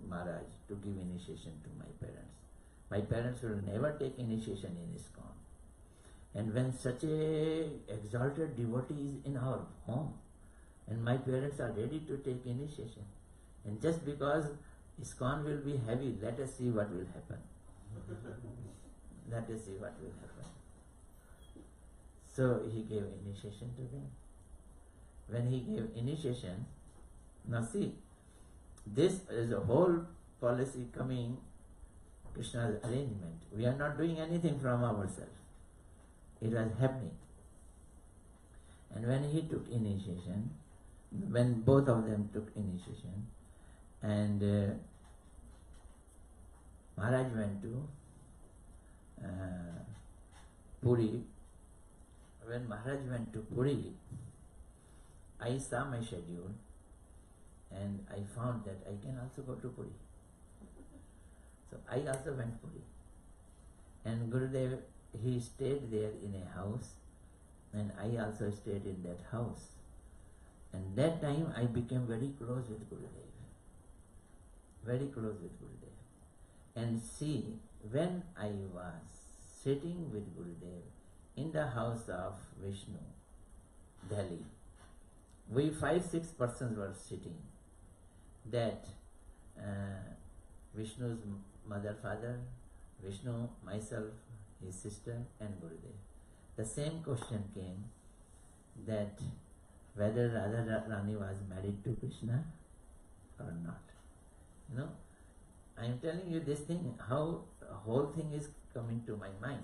Maharaj to give initiation to my parents. My parents will never take initiation in ISKCON. And when such a exalted devotee is in our home, and my parents are ready to take initiation, and just because ISKCON will be heavy, let us see what will happen. Let us see what will happen. So he gave initiation to them. When he gave initiation, now see, this is a whole policy coming, Krishna's arrangement. We are not doing anything from ourselves. It was happening. And when he took initiation, when both of them took initiation, and Maharaj went to Puri. When Maharaj went to Puri, I saw my schedule and I found that I can also go to Puri. So I also went Puri. And Gurudev, he stayed there in a house, and I also stayed in that house. And that time I became very close with Gurudev. Very close with Gurudev. And see, when I was sitting with Gurudev in the house of Vishnu, Delhi, we 5-6 persons were sitting. That Vishnu's mother, father, Vishnu, myself, his sister, and Gurudev. The same question came that whether Radha Rani was married to Krishna or not. I am telling you this thing, how the whole thing is coming to my mind.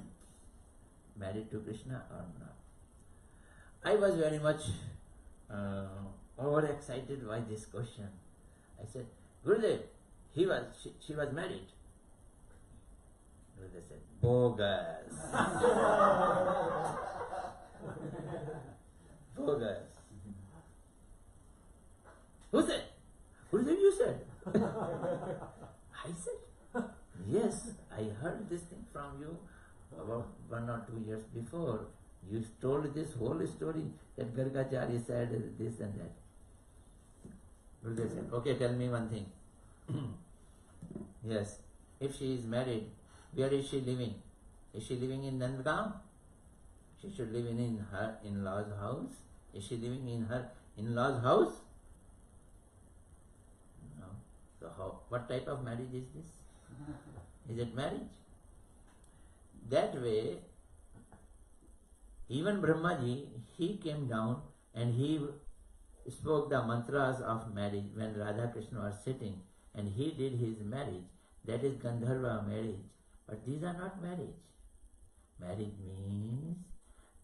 Married to Krishna or not. I was very much overexcited by this question. I said, Gurudev, she was married. Gurudev said, bogus. Bogus. Who said? Gurudev, you said. I said, yes, I heard this thing from you about 1 or 2 years before. You told this whole story that Gargacharya said this and that. Gurudev said, okay, tell me one thing. Yes, if she is married, where is she living? Is she living in Nandgaon? She should live in her in-laws' house. Is she living in her in-laws' house? No. So what type of marriage is this? Is it marriage? That way, even Brahmaji, he came down and he spoke the mantras of marriage when Radha Krishna was sitting, and he did his marriage. That is Gandharva marriage. But these are not marriage. Marriage means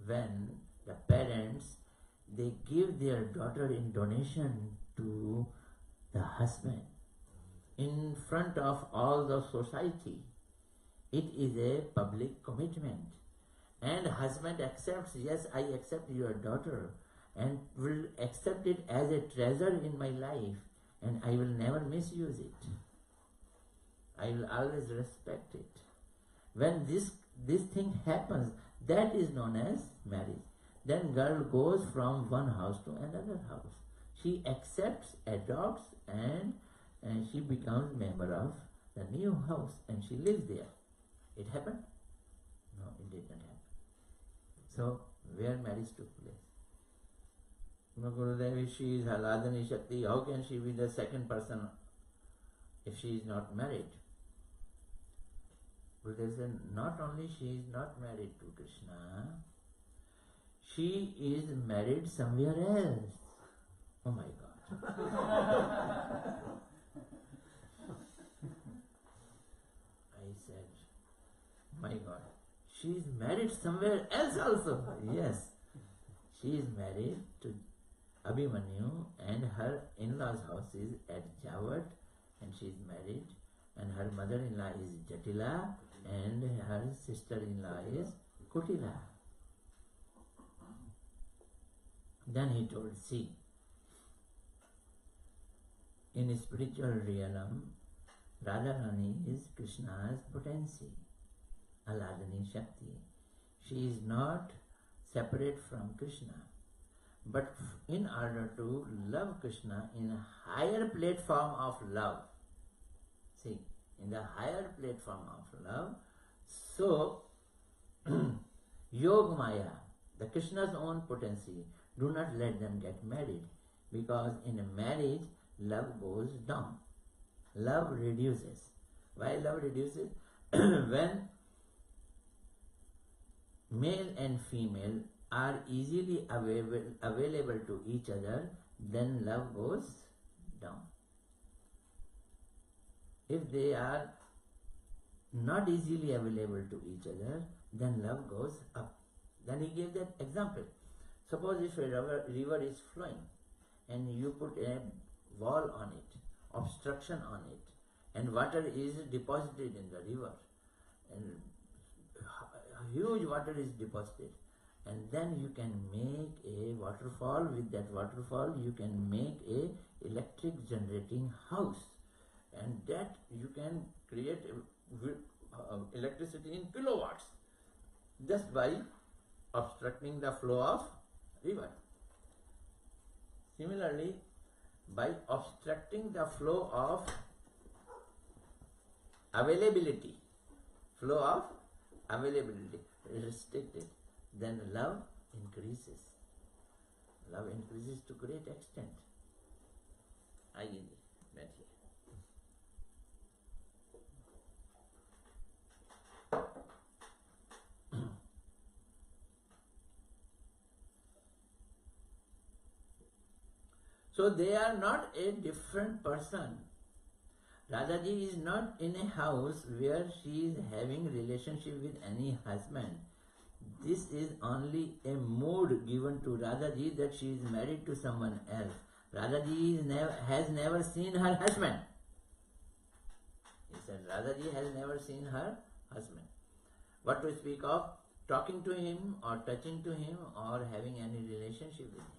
when the parents, they give their daughter in donation to the husband in front of all the society. It is a public commitment. And husband accepts, yes, I accept your daughter and will accept it as a treasure in my life, and I will never misuse it. I will always respect it. When this thing happens, that is known as marriage. Then girl goes from one house to another house. She accepts, adopts, and she becomes member of the new house, and she lives there. It happened? No, it did not happen. So, where marriage took place? Gurudev, if she is Haladani Shakti, how can she be the second person if she is not married? Gurudev said, not only she is not married to Krishna, she is married somewhere else. Oh my God. I said, my God, She is married somewhere else also. Yes. She is married to Abhimanyu and her in-laws' house is at Javat and she is married and her mother-in-law is Jatila and her sister-in-law is Kutila. Then he told, see, in spiritual realm, Radharani is Krishna's potency, Aladani Shakti. She is not separate from Krishna. But in order to love Krishna in a higher platform of love, see, in the higher platform of love, so Yog Maya, the Krishna's own potency, do not let them get married, because in a marriage, love goes down. Love reduces. Why love reduces? When male and female are easily available to each other, then love goes down. If they are not easily available to each other, then love goes up. Then he gave that example. Suppose if a river is flowing and you put a wall on it, obstruction on it, and water is deposited in the river, and huge water is deposited, and then you can make a waterfall. With that waterfall you can make a electric generating house, and that you can create electricity in kilowatts just by obstructing the flow of river. Similarly, by obstructing the flow of availability, restricted, then love increases. Love increases to great extent. आइए बैठिए. So they are not a different person. Radhaji is not in a house where she is having relationship with any husband. This is only a mood given to Radhaji that she is married to someone else. Radhaji has never seen her husband. He said Radhaji has never seen her husband. What to speak of talking to him or touching to him or having any relationship with him.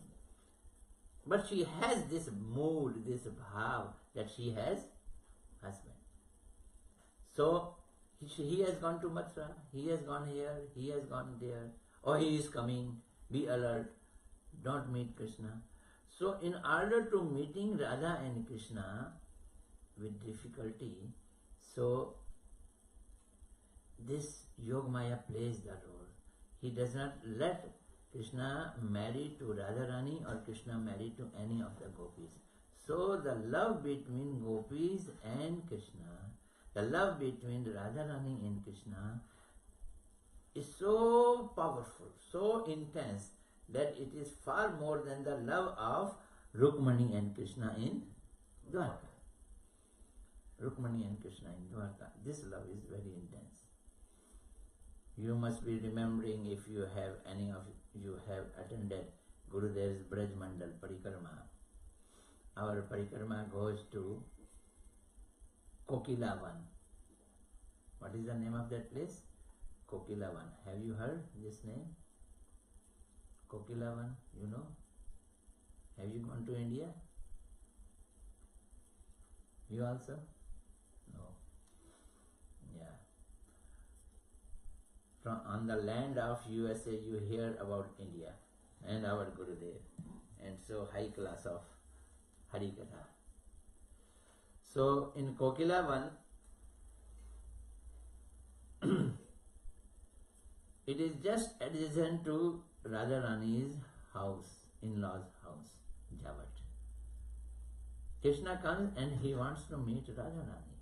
But she has this mood, this bhav that she has husband. So he has gone to Mathura, he has gone here, he has gone there, or he is coming, be alert, don't meet Krishna. So in order to meeting Radha and Krishna with difficulty, so this Yogamaya plays the role. He does not let Krishna marry to Radharani or Krishna marry to any of the gopis. So the love between gopis and Krishna, the love between Radharani and Krishna is so powerful, so intense, that it is far more than the love of Rukmani and Krishna in Dwarka. Rukmani and Krishna in Dwarka. This love is very intense. You must be remembering, if you have any of you have attended Gurudev's Braj Mandal Parikrama. Our Parikrama goes to Kokilavan. What is the name of that place? Kokilavan. Have you heard this name? Kokilavan, you know? Have you gone to India? You also? No. Yeah. On the land of USA you hear about India and our Gurudev, and so high class of Harikatha. So in Kokilavan, it is just adjacent to Radharani's house, in-laws house, Javat. Krishna comes and he wants to meet Radharani.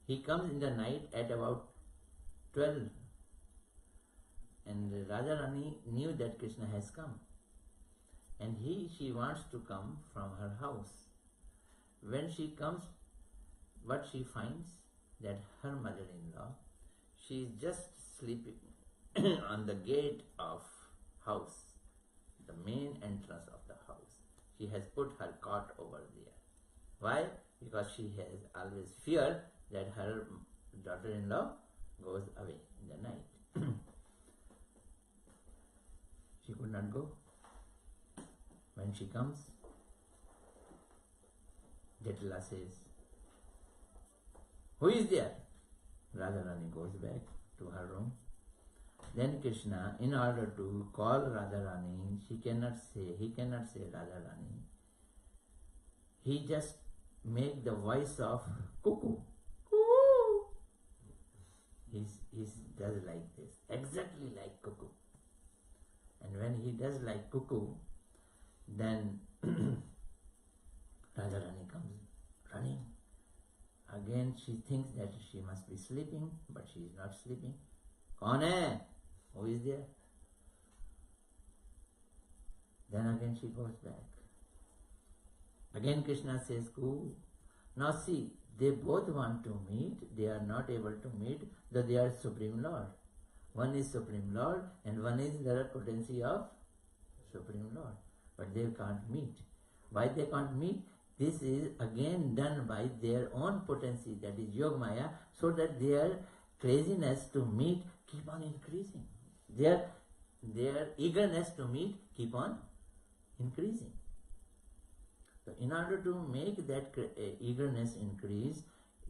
He comes in the night at about 12, and Radharani knew that Krishna has come, and she wants to come from her house. When she comes, what she finds, that her mother-in-law, she is just sleeping on the gate of house, the main entrance of the house. She has put her cot over there. Why? Because she has always feared that her daughter-in-law goes away in the night. She could not go. When she comes, Jatila says, "Who is there?" Radharani goes back to her room. Then Krishna, in order to call Radharani, he cannot say Radharani. He just make the voice of cuckoo. Cuckoo. He does like this, exactly like cuckoo. And when he does like cuckoo, then Radharani comes running. Again she thinks that she must be sleeping, but she is not sleeping. Kaun hai? Who is there? Then again she goes back. Again Krishna says, "Cool." Now see, they both want to meet, they are not able to meet, though they are Supreme Lord. One is Supreme Lord and one is the potency of Supreme Lord. But they can't meet. Why they can't meet? This is again done by their own potency, that is Yog Maya, so that their craziness to meet keep on increasing. Their eagerness to meet keep on increasing. So in order to make that eagerness increase,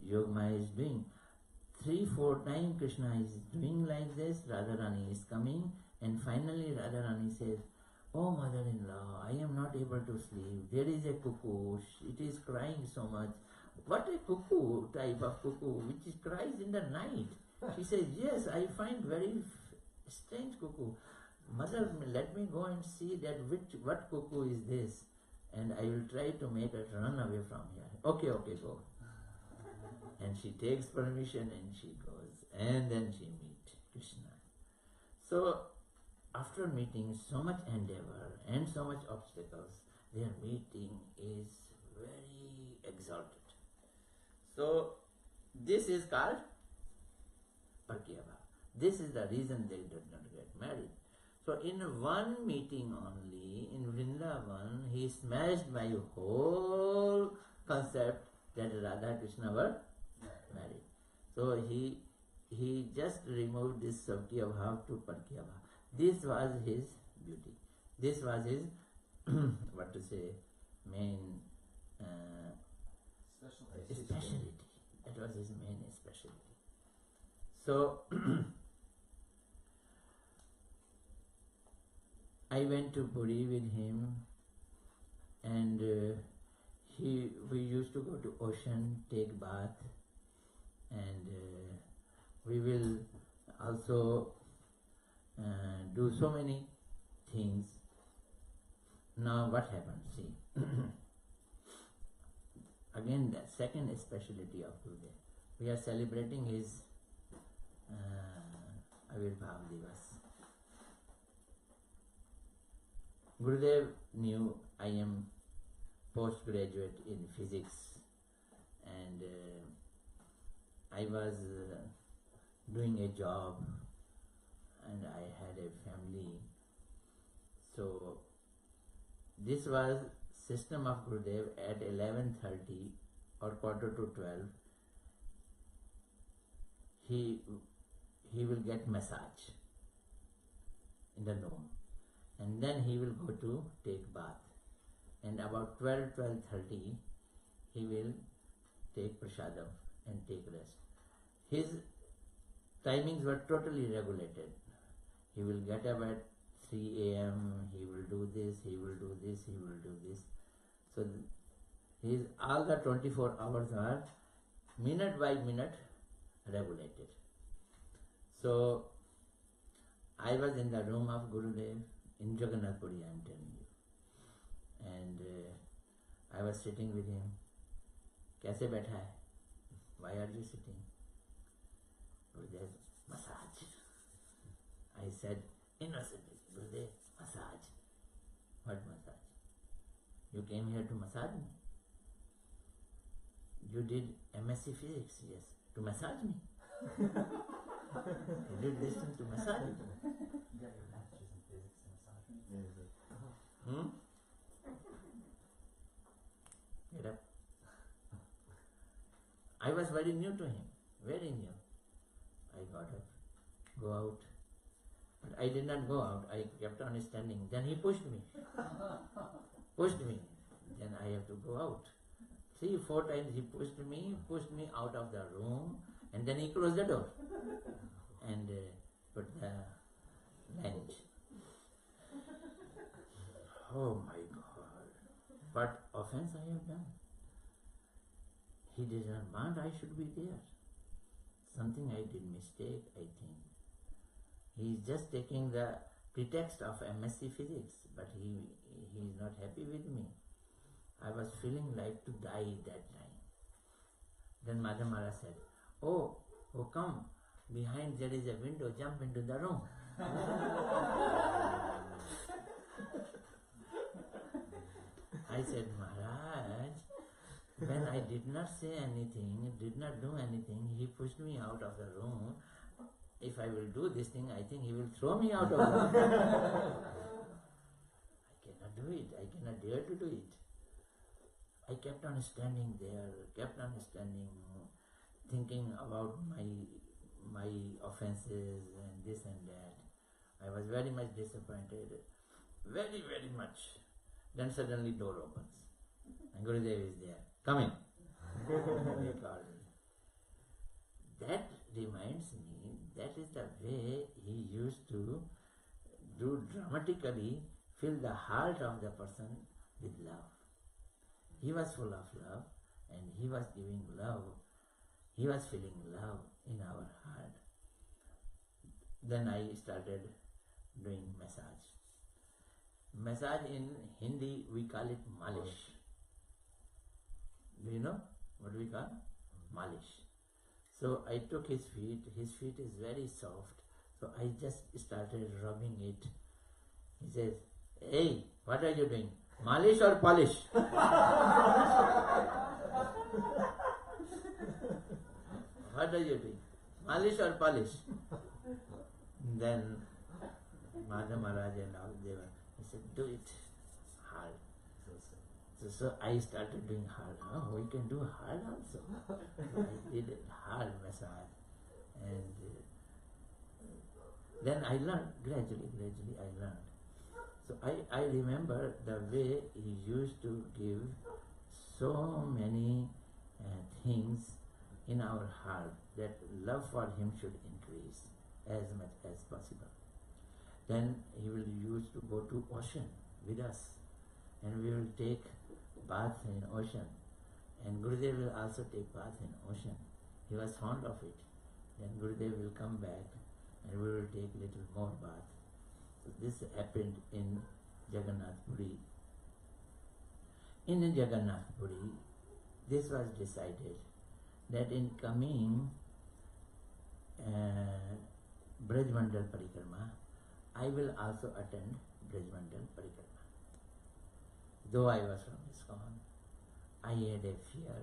Yog Maya is doing. 3-4 times Krishna is doing like this, Radharani is coming, and finally Radharani says, "Oh mother-in-law, I am not able to sleep. There is a cuckoo, it is crying so much." What a cuckoo, type of cuckoo, which cries in the night. She says, "Yes, I find very strange cuckoo. Mother, let me go and see that what cuckoo is this, and I will try to make it run away from here." Okay, go. And she takes permission and she goes, and then she meets Krishna. So after meeting so much endeavor and so much obstacles, their meeting is very exalted. So this is called Parkyava. This is the reason they did not get married. So in one meeting only, in Vrindavan, he smashed my whole concept that Radha Krishna were married. So he just removed this Savti Bhav to Parkyava. This was his beauty. This was his, what to say, main speciality. That was his main speciality. So I went to Puri with him, and we used to go to ocean, take bath, and we will also do so many things. Now what happened? See, again the second speciality of Gurudev. We are celebrating his Avirbhav Divas. Gurudev knew I am postgraduate in physics, and I was doing a job, and I had a family. So this was system of Gurudev at 11:30 or quarter to 12. He will get massage in the room, and then he will go to take bath, and about 12:30 he will take prasadam and take rest. His timings were totally regulated. He will get up at 3 a.m., he will do this, he will do this, he will do this. So all the 24 hours are minute by minute regulated. So I was in the room of Gurudev in Jagannath Puri, I am telling you, and I was sitting with him. "Kaise baitha hai? Why are you sitting?" Gurudev, "Massage." I said innocently, "Gurudev, massage." "What massage? You came here to massage me?" "You did MSc Physics." "Yes." "To massage me?" He did this thing to massage. You got your master's in physics and massage. Yeah, he's like, Hmm? Get up. I was very new to him, very new. I got up, go out. But I did not go out, I kept on standing. Then he pushed me. Then I have to go out. 3-4 times he pushed me out of the room, and then he closed the door and put the latch. Oh my God! What offense I have done? He did not want I should be there. Something I did mistake, I think. He is just taking the pretext of MSc Physics, but he is not happy with me. I was feeling like to die that time. Then Mother Mara said, oh, come, behind there is a window, jump into the room. I said, Maharaj, when I did not say anything, did not do anything, he pushed me out of the room. If I will do this thing, I think he will throw me out of the room. I cannot do it. I cannot dare to do it. I kept on standing there, thinking about my offenses and this and that. I was very much disappointed, very, very much. Then suddenly door opens and Gurudev is there. Come in. They called me. That reminds me, that is the way he used to do dramatically, fill the heart of the person with love. He was full of love and he was giving love. He was feeling love in our heart. Then I started doing massage. Massage in Hindi we call it malish. Do you know what we call? Malish. So I took his feet is very soft. So I just started rubbing it. He says, hey, what are you doing? Malish or polish? What are you doing? Malish or polish? Then Madha Maharaj and all, he said, do it hard. So I started doing hard. Oh, we can do hard also. So I did hard massage. And then I learned, gradually I learned. So I remember the way he used to give so many things in our heart that love for him should increase as much as possible. Then he will used to go to ocean with us and we will take bath in ocean, and Gurudev will also take bath in ocean. He was fond of it. Then Gurudev will come back and we will take little more bath. So this happened in Jagannath Puri. In Jagannath Puri, this was decided that in coming Braj Mandal Parikrama, I will also attend Braj Mandal Parikrama. Though I was from ISKCON, I had a fear,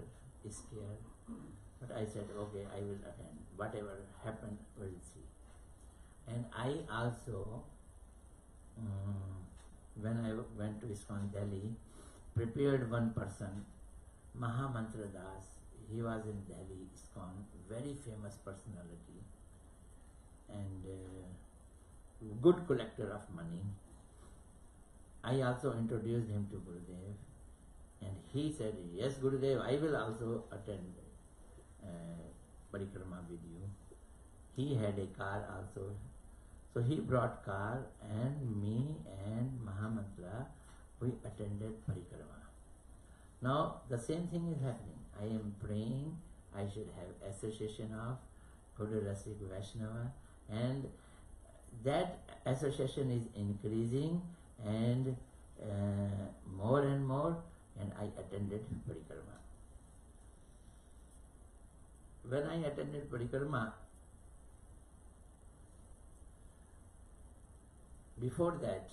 scare, but I said, okay, I will attend. Whatever happened, we'll see. And I also, when I went to ISKCON Delhi, prepared one person, Mahamantra Das. He was in Delhi, ISKCON, very famous personality and good collector of money. I also introduced him to Gurudev and he said, yes Gurudev, I will also attend Parikrama with you. He had a car also. So he brought car and me and Mahamantra, we attended Parikrama. Now the same thing is happening. I am praying I should have association of Guru Rasik Vaishnava, and that association is increasing and more, and I attended Parikrama. When I attended Parikrama, before that,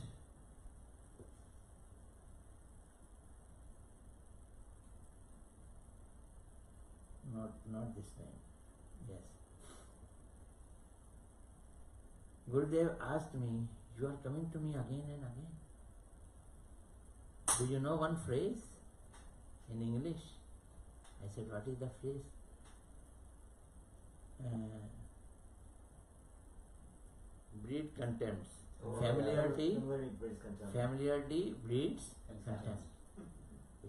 not this time, yes. Gurudev asked me, you are coming to me again and again. Do you know one phrase in English? I said, what is the phrase? Breed contempt. Familiarity breeds contempt.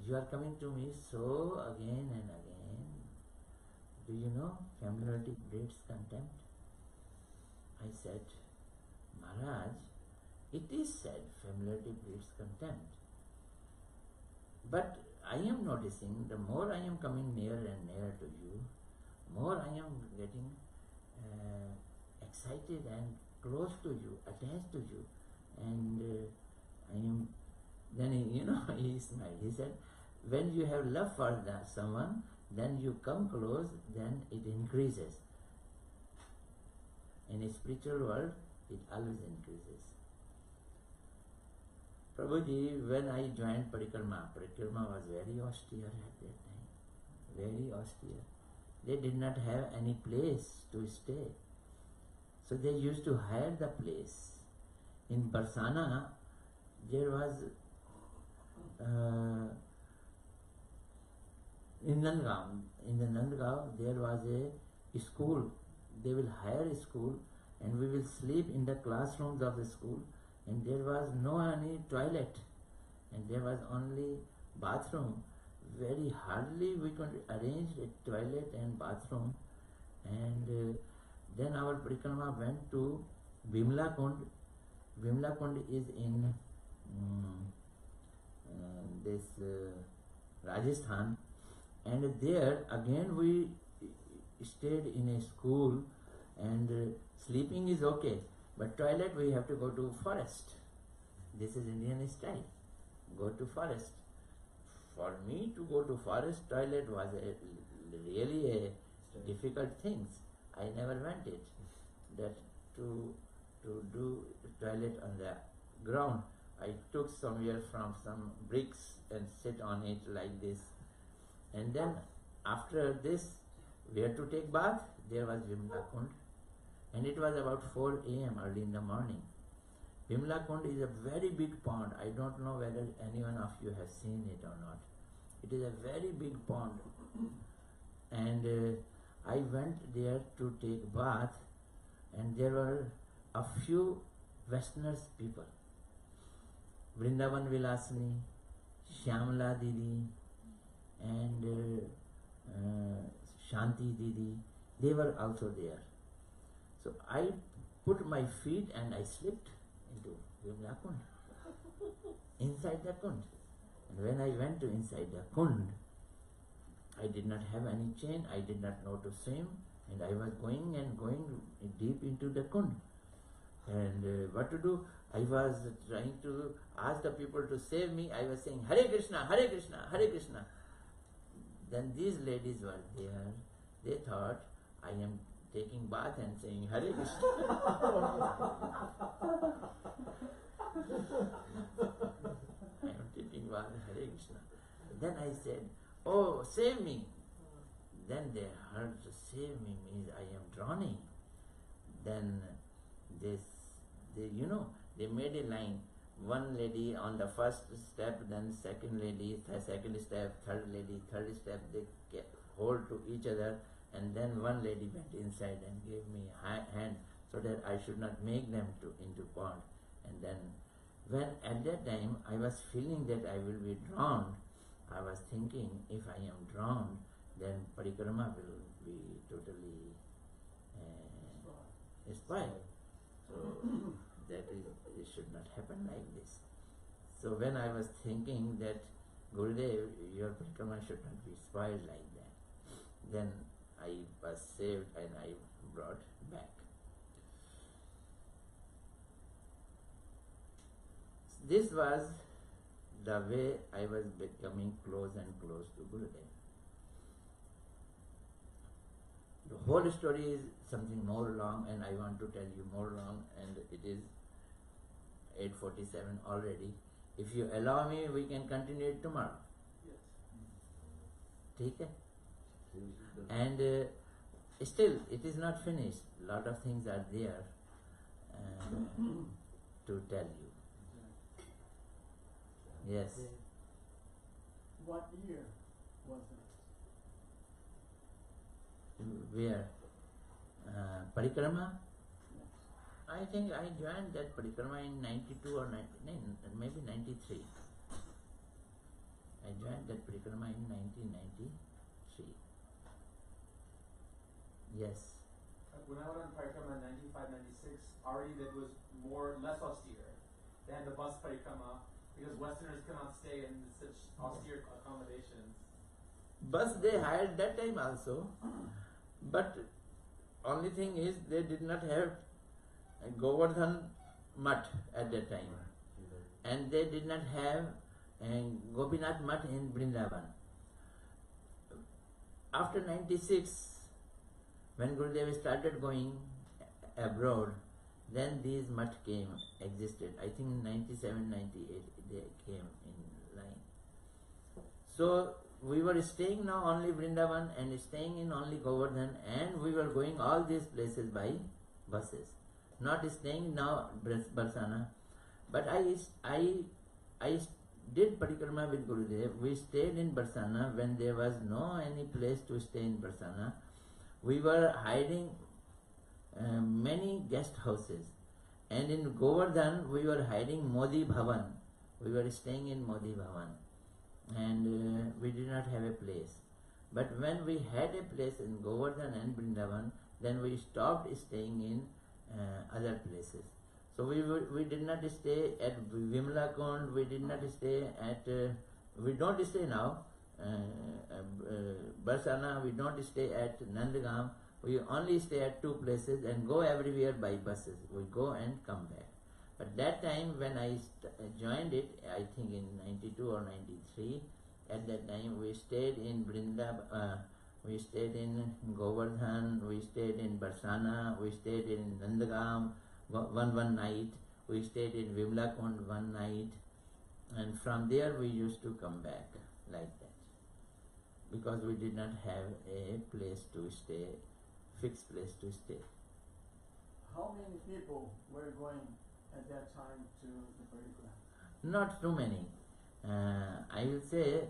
You are coming to me so again and again. Do you know familiarity breeds contempt? I said, Maharaj, it is said familiarity breeds contempt. But I am noticing the more I am coming nearer and nearer to you, more I am getting excited and close to you, attached to you. And I am, then he smiled. He said, when you have love for someone, then you come close, then it increases. In a spiritual world, it always increases. Prabhuji, when I joined Parikrama was very austere at that time. Very austere. They did not have any place to stay. So they used to hire the place. In Barsana, there was, in the Nandgaon, there was a school. They will hire a school and we will sleep in the classrooms of the school, and there was no any toilet and there was only bathroom. Very hardly we could arrange a toilet and bathroom. And then our Parikrama went to Bimla Kund. Bimla Kund is in this Rajasthan, and there again we stayed in a school, and sleeping is okay, but toilet we have to go to forest. This is Indian style. Go to forest. For me to go to forest, toilet was really a difficult thing. I never went it. That to do toilet on the ground, I took somewhere from some bricks and sit on it like this. And then after this, where to take bath? There was Vimla Kund. And it was about 4 a.m. early in the morning. Vimla Kund is a very big pond. I don't know whether anyone of you has seen it or not. It is a very big pond. And I went there to take bath, and there were a few Westerners people. Vrindavan Vilasini, Shyamala Didi, and Shanti Didi, they were also there. So I put my feet and I slipped into Vimla Kund, inside the Kund. And when I went to inside the Kund, I did not have any chain, I did not know to swim, and I was going and going deep into the Kund. And what to do? I was trying to ask the people to save me. I was saying, Hare Krishna, Hare Krishna, Hare Krishna. Then these ladies were there. They thought I am taking bath and saying Hare Krishna. I am taking bath, Hare Krishna. Then I said, oh, save me. Then they heard, save me means I am drowning. Then they made a line. One lady on the first step, then second lady, second step, third lady, third step. They hold to each other, and then one lady went inside and gave me a hand so that I should not make them into pond. And then when at that time I was feeling that I will be drowned, I was thinking, if I am drowned, then Parikrama will be totally spoiled. So that it should not happen like this. So when I was thinking that Gurudev, your Parikrama should not be spoiled like that, then I was saved and I brought back. This was the way I was becoming close and close to Gurudev. The whole story is something more long, and I want to tell you more long, and it is 8:47 already. If you allow me, we can continue it tomorrow. Yes. Okay? And still, it is not finished. Lot of things are there. to tell you. Yes. What year was it? Where? Parikrama? Yes. I think I joined that Parikrama in 92 or 99, maybe 93. I joined that Parikrama in 1993. Yes. When I went on Parikrama in 95, 96, already that was less austere. They had the bus Parikrama because Westerners cannot stay in such austere accommodations. Bus they hired that time also, but only thing is they did not have a Govardhan mutt at that time, and they did not have a Gopinath mutt in Vrindavan. After 96, when Gurudev started going abroad, then these mutt existed. I think in 97, 98 they came in line. So we were staying now only Vrindavan and staying in only Govardhan, and we were going all these places by buses, not staying now Barsana. But I did Parikrama with Gurudev. We stayed in Barsana when there was no any place to stay in Barsana. We were hiding many guest houses, and in Govardhan we were hiding Modi Bhavan. We were staying in Modi Bhavan, and we did not have a place. But when we had a place in Govardhan and Vrindavan, then we stopped staying in other places. So we did not stay at Vimla Kund, we did not stay at, we don't stay now, Barsana, we don't stay at Nandagam. We only stay at two places and go everywhere by buses. We go and come back. But that time when I joined it, I think in 92 or 93, at that time we stayed in Vrindavan, we stayed in Govardhan, we stayed in Barsana, we stayed in Nandagam one night, we stayed in Vimla Kund one night, and from there we used to come back like that, because we did not have a place to stay, fixed place to stay. How many people were going at that time to the Parikrama? Not too many. I will say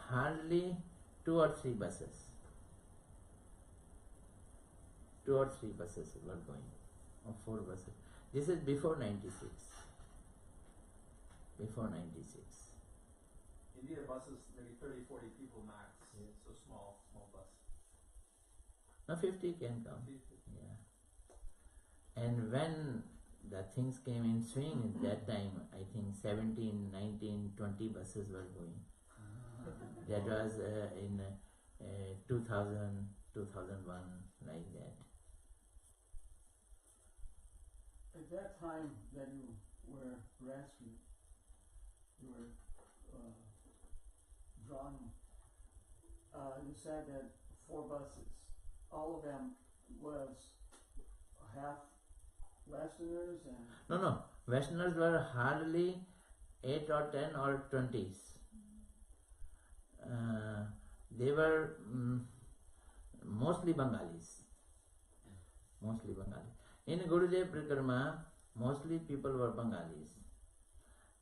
hardly 2 or 3 buses. 2 or 3 buses were going, or 4 buses. This is before 96. Before 96. India buses maybe 30, 40 people max. So small bus. Now 50 can come. 50. Yeah. And when the things came in swing at that time, I think 17, 19, 20 buses were going. That was in 2000, 2001, like that. At that time that you were rescued, you were drawn, you said that 4 buses, all of them was half Westerners and... No. Westerners were hardly 8 or 10 or 20s. They were mostly Bengalis. Mostly Bengalis. In Gurudev Parikrama, mostly people were Bengalis.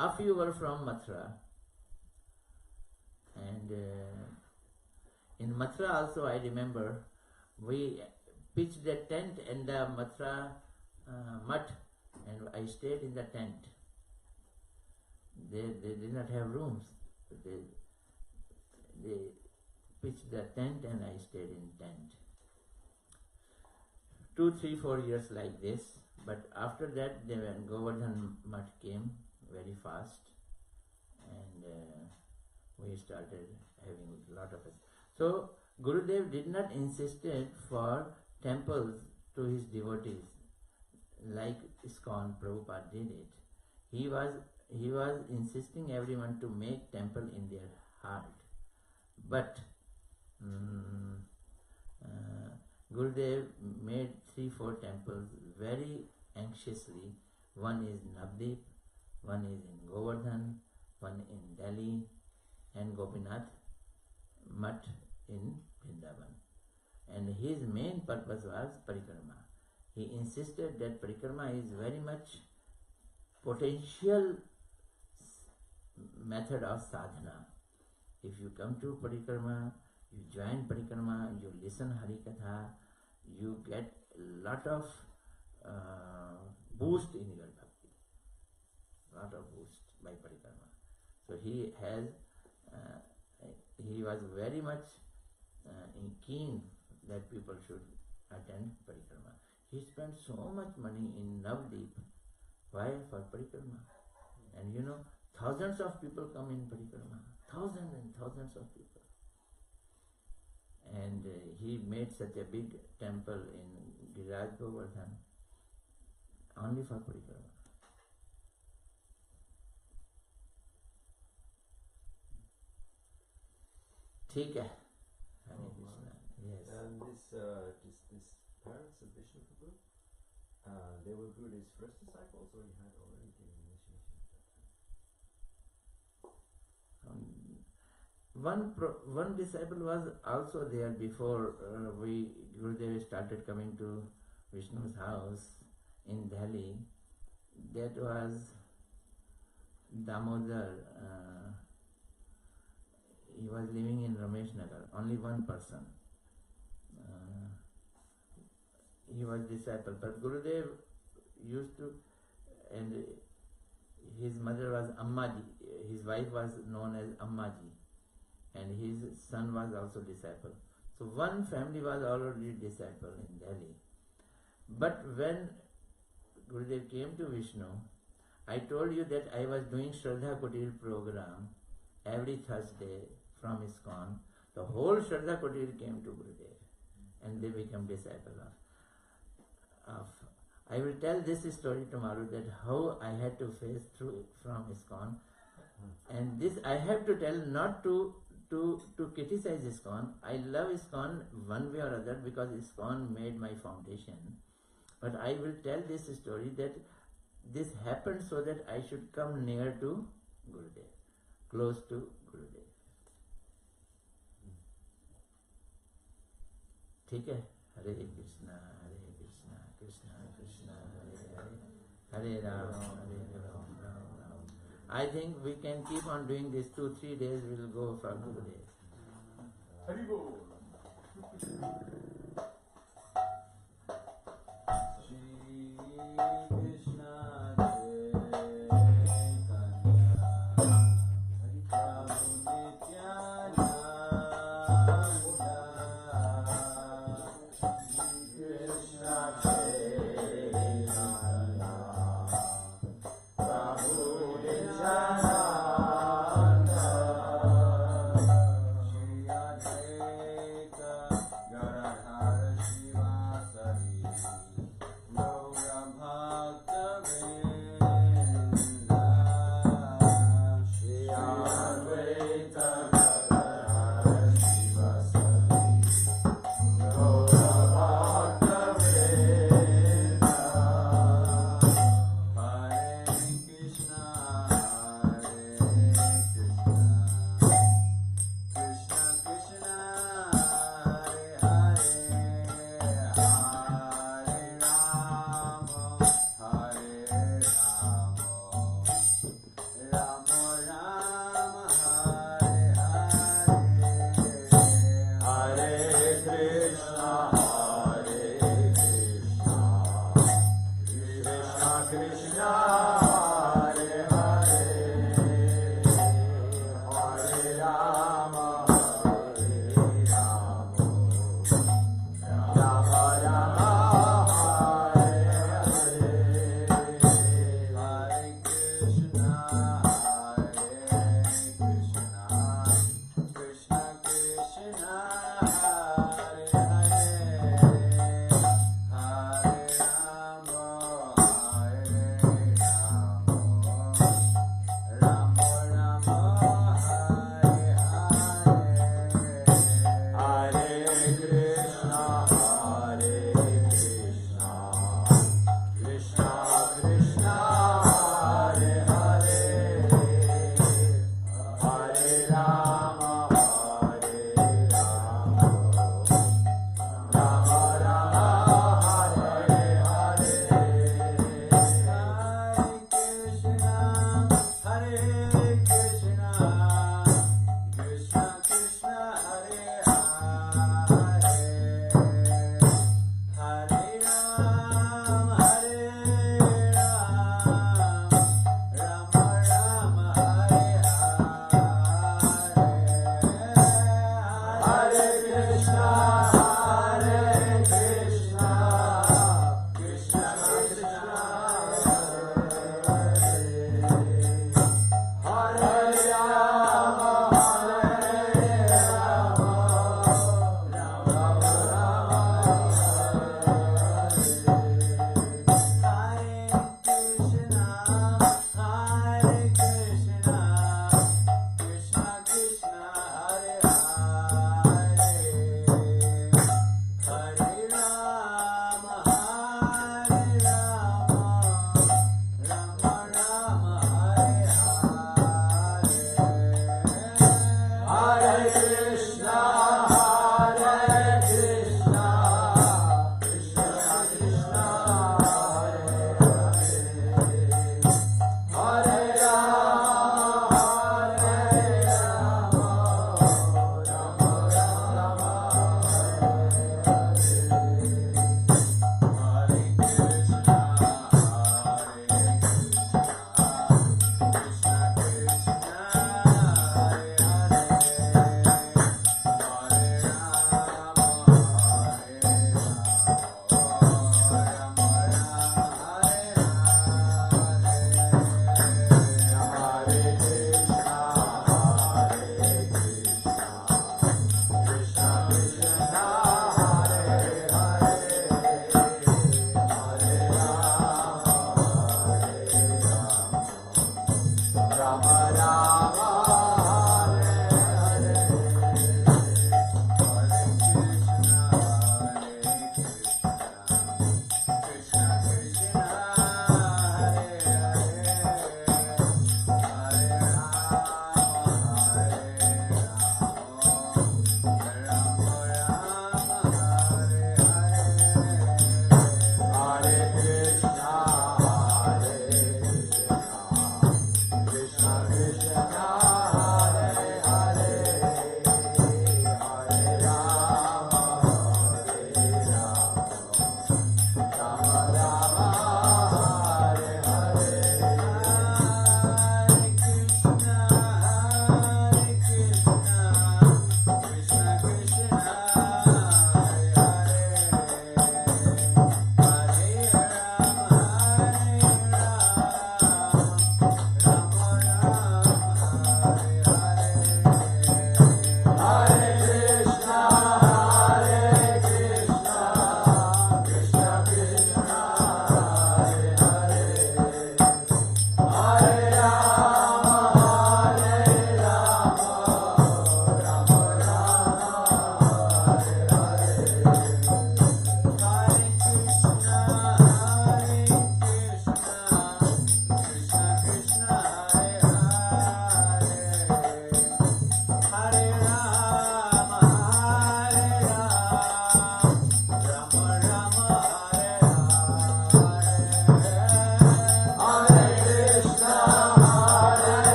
A few were from Mathura. And in Mathura also, I remember, we pitched a tent in the Mathura mutt, and I stayed in the tent. They did not have rooms. They pitched the tent and I stayed in tent. 2, 3, 4 years like this. But after that, when Govardhan mutt came very fast, and we started having a lot of it. So Gurudev did not insist for temples to his devotees like ISKCON Prabhupada did it. He was insisting everyone to make temple in their heart. But Gurudev made 3, 4 temples very anxiously. One is Navdeep, one is in Govardhan, one in Delhi, and Gopinath mutt in Vrindavan. And his main purpose was Parikrama. he insisted that parikrama is very much potential method of sadhana. If you come to parikrama, you join parikrama, you listen Hari Katha, you get a lot of boost in your bhakti. Lot of boost by parikrama. So he was very much keen that people should attend parikrama. He spent so much money in Navdeep. Why? For parikrama. And you know, thousands of people come in parikrama. Thousands and thousands of people. And he made such a big temple in Giriraj Govardhan only for parikrama. ठीक है. Hare Krishna. Yes. And this parents of Vishnu Prabhu, they were Gurudeva's first disciples, or he had already given initiation at that time? One disciple was also there before Gurudev started coming to Vishnu's house in Delhi. That was Damodar. He was living in Ramesh Nagar. Only one person. He was disciple, but Gurudev used to, and his mother was Ammaji. His wife was known as Ammaji, and his son was also disciple. So one family was already disciple in Delhi. But when Gurudev came to Vishnu, I told you that I was doing Shraddha Kutir program every Thursday from ISKCON. The whole Shraddha Kutir came to Gurudev, and they became disciple of. I will tell this story tomorrow, that how I had to face through from ISKCON, and this I have to tell not to criticize ISKCON. I love ISKCON one way or other because ISKCON made my foundation. But I will tell this story that this happened so that I should come near to Gurudev, close to Gurudev. ठीक है. Hare Krishna, Krishna Krishna, Hare Ram, Ram Ram. I think we can keep on doing this 2-3 days. We will go for Gurudev. Haribol.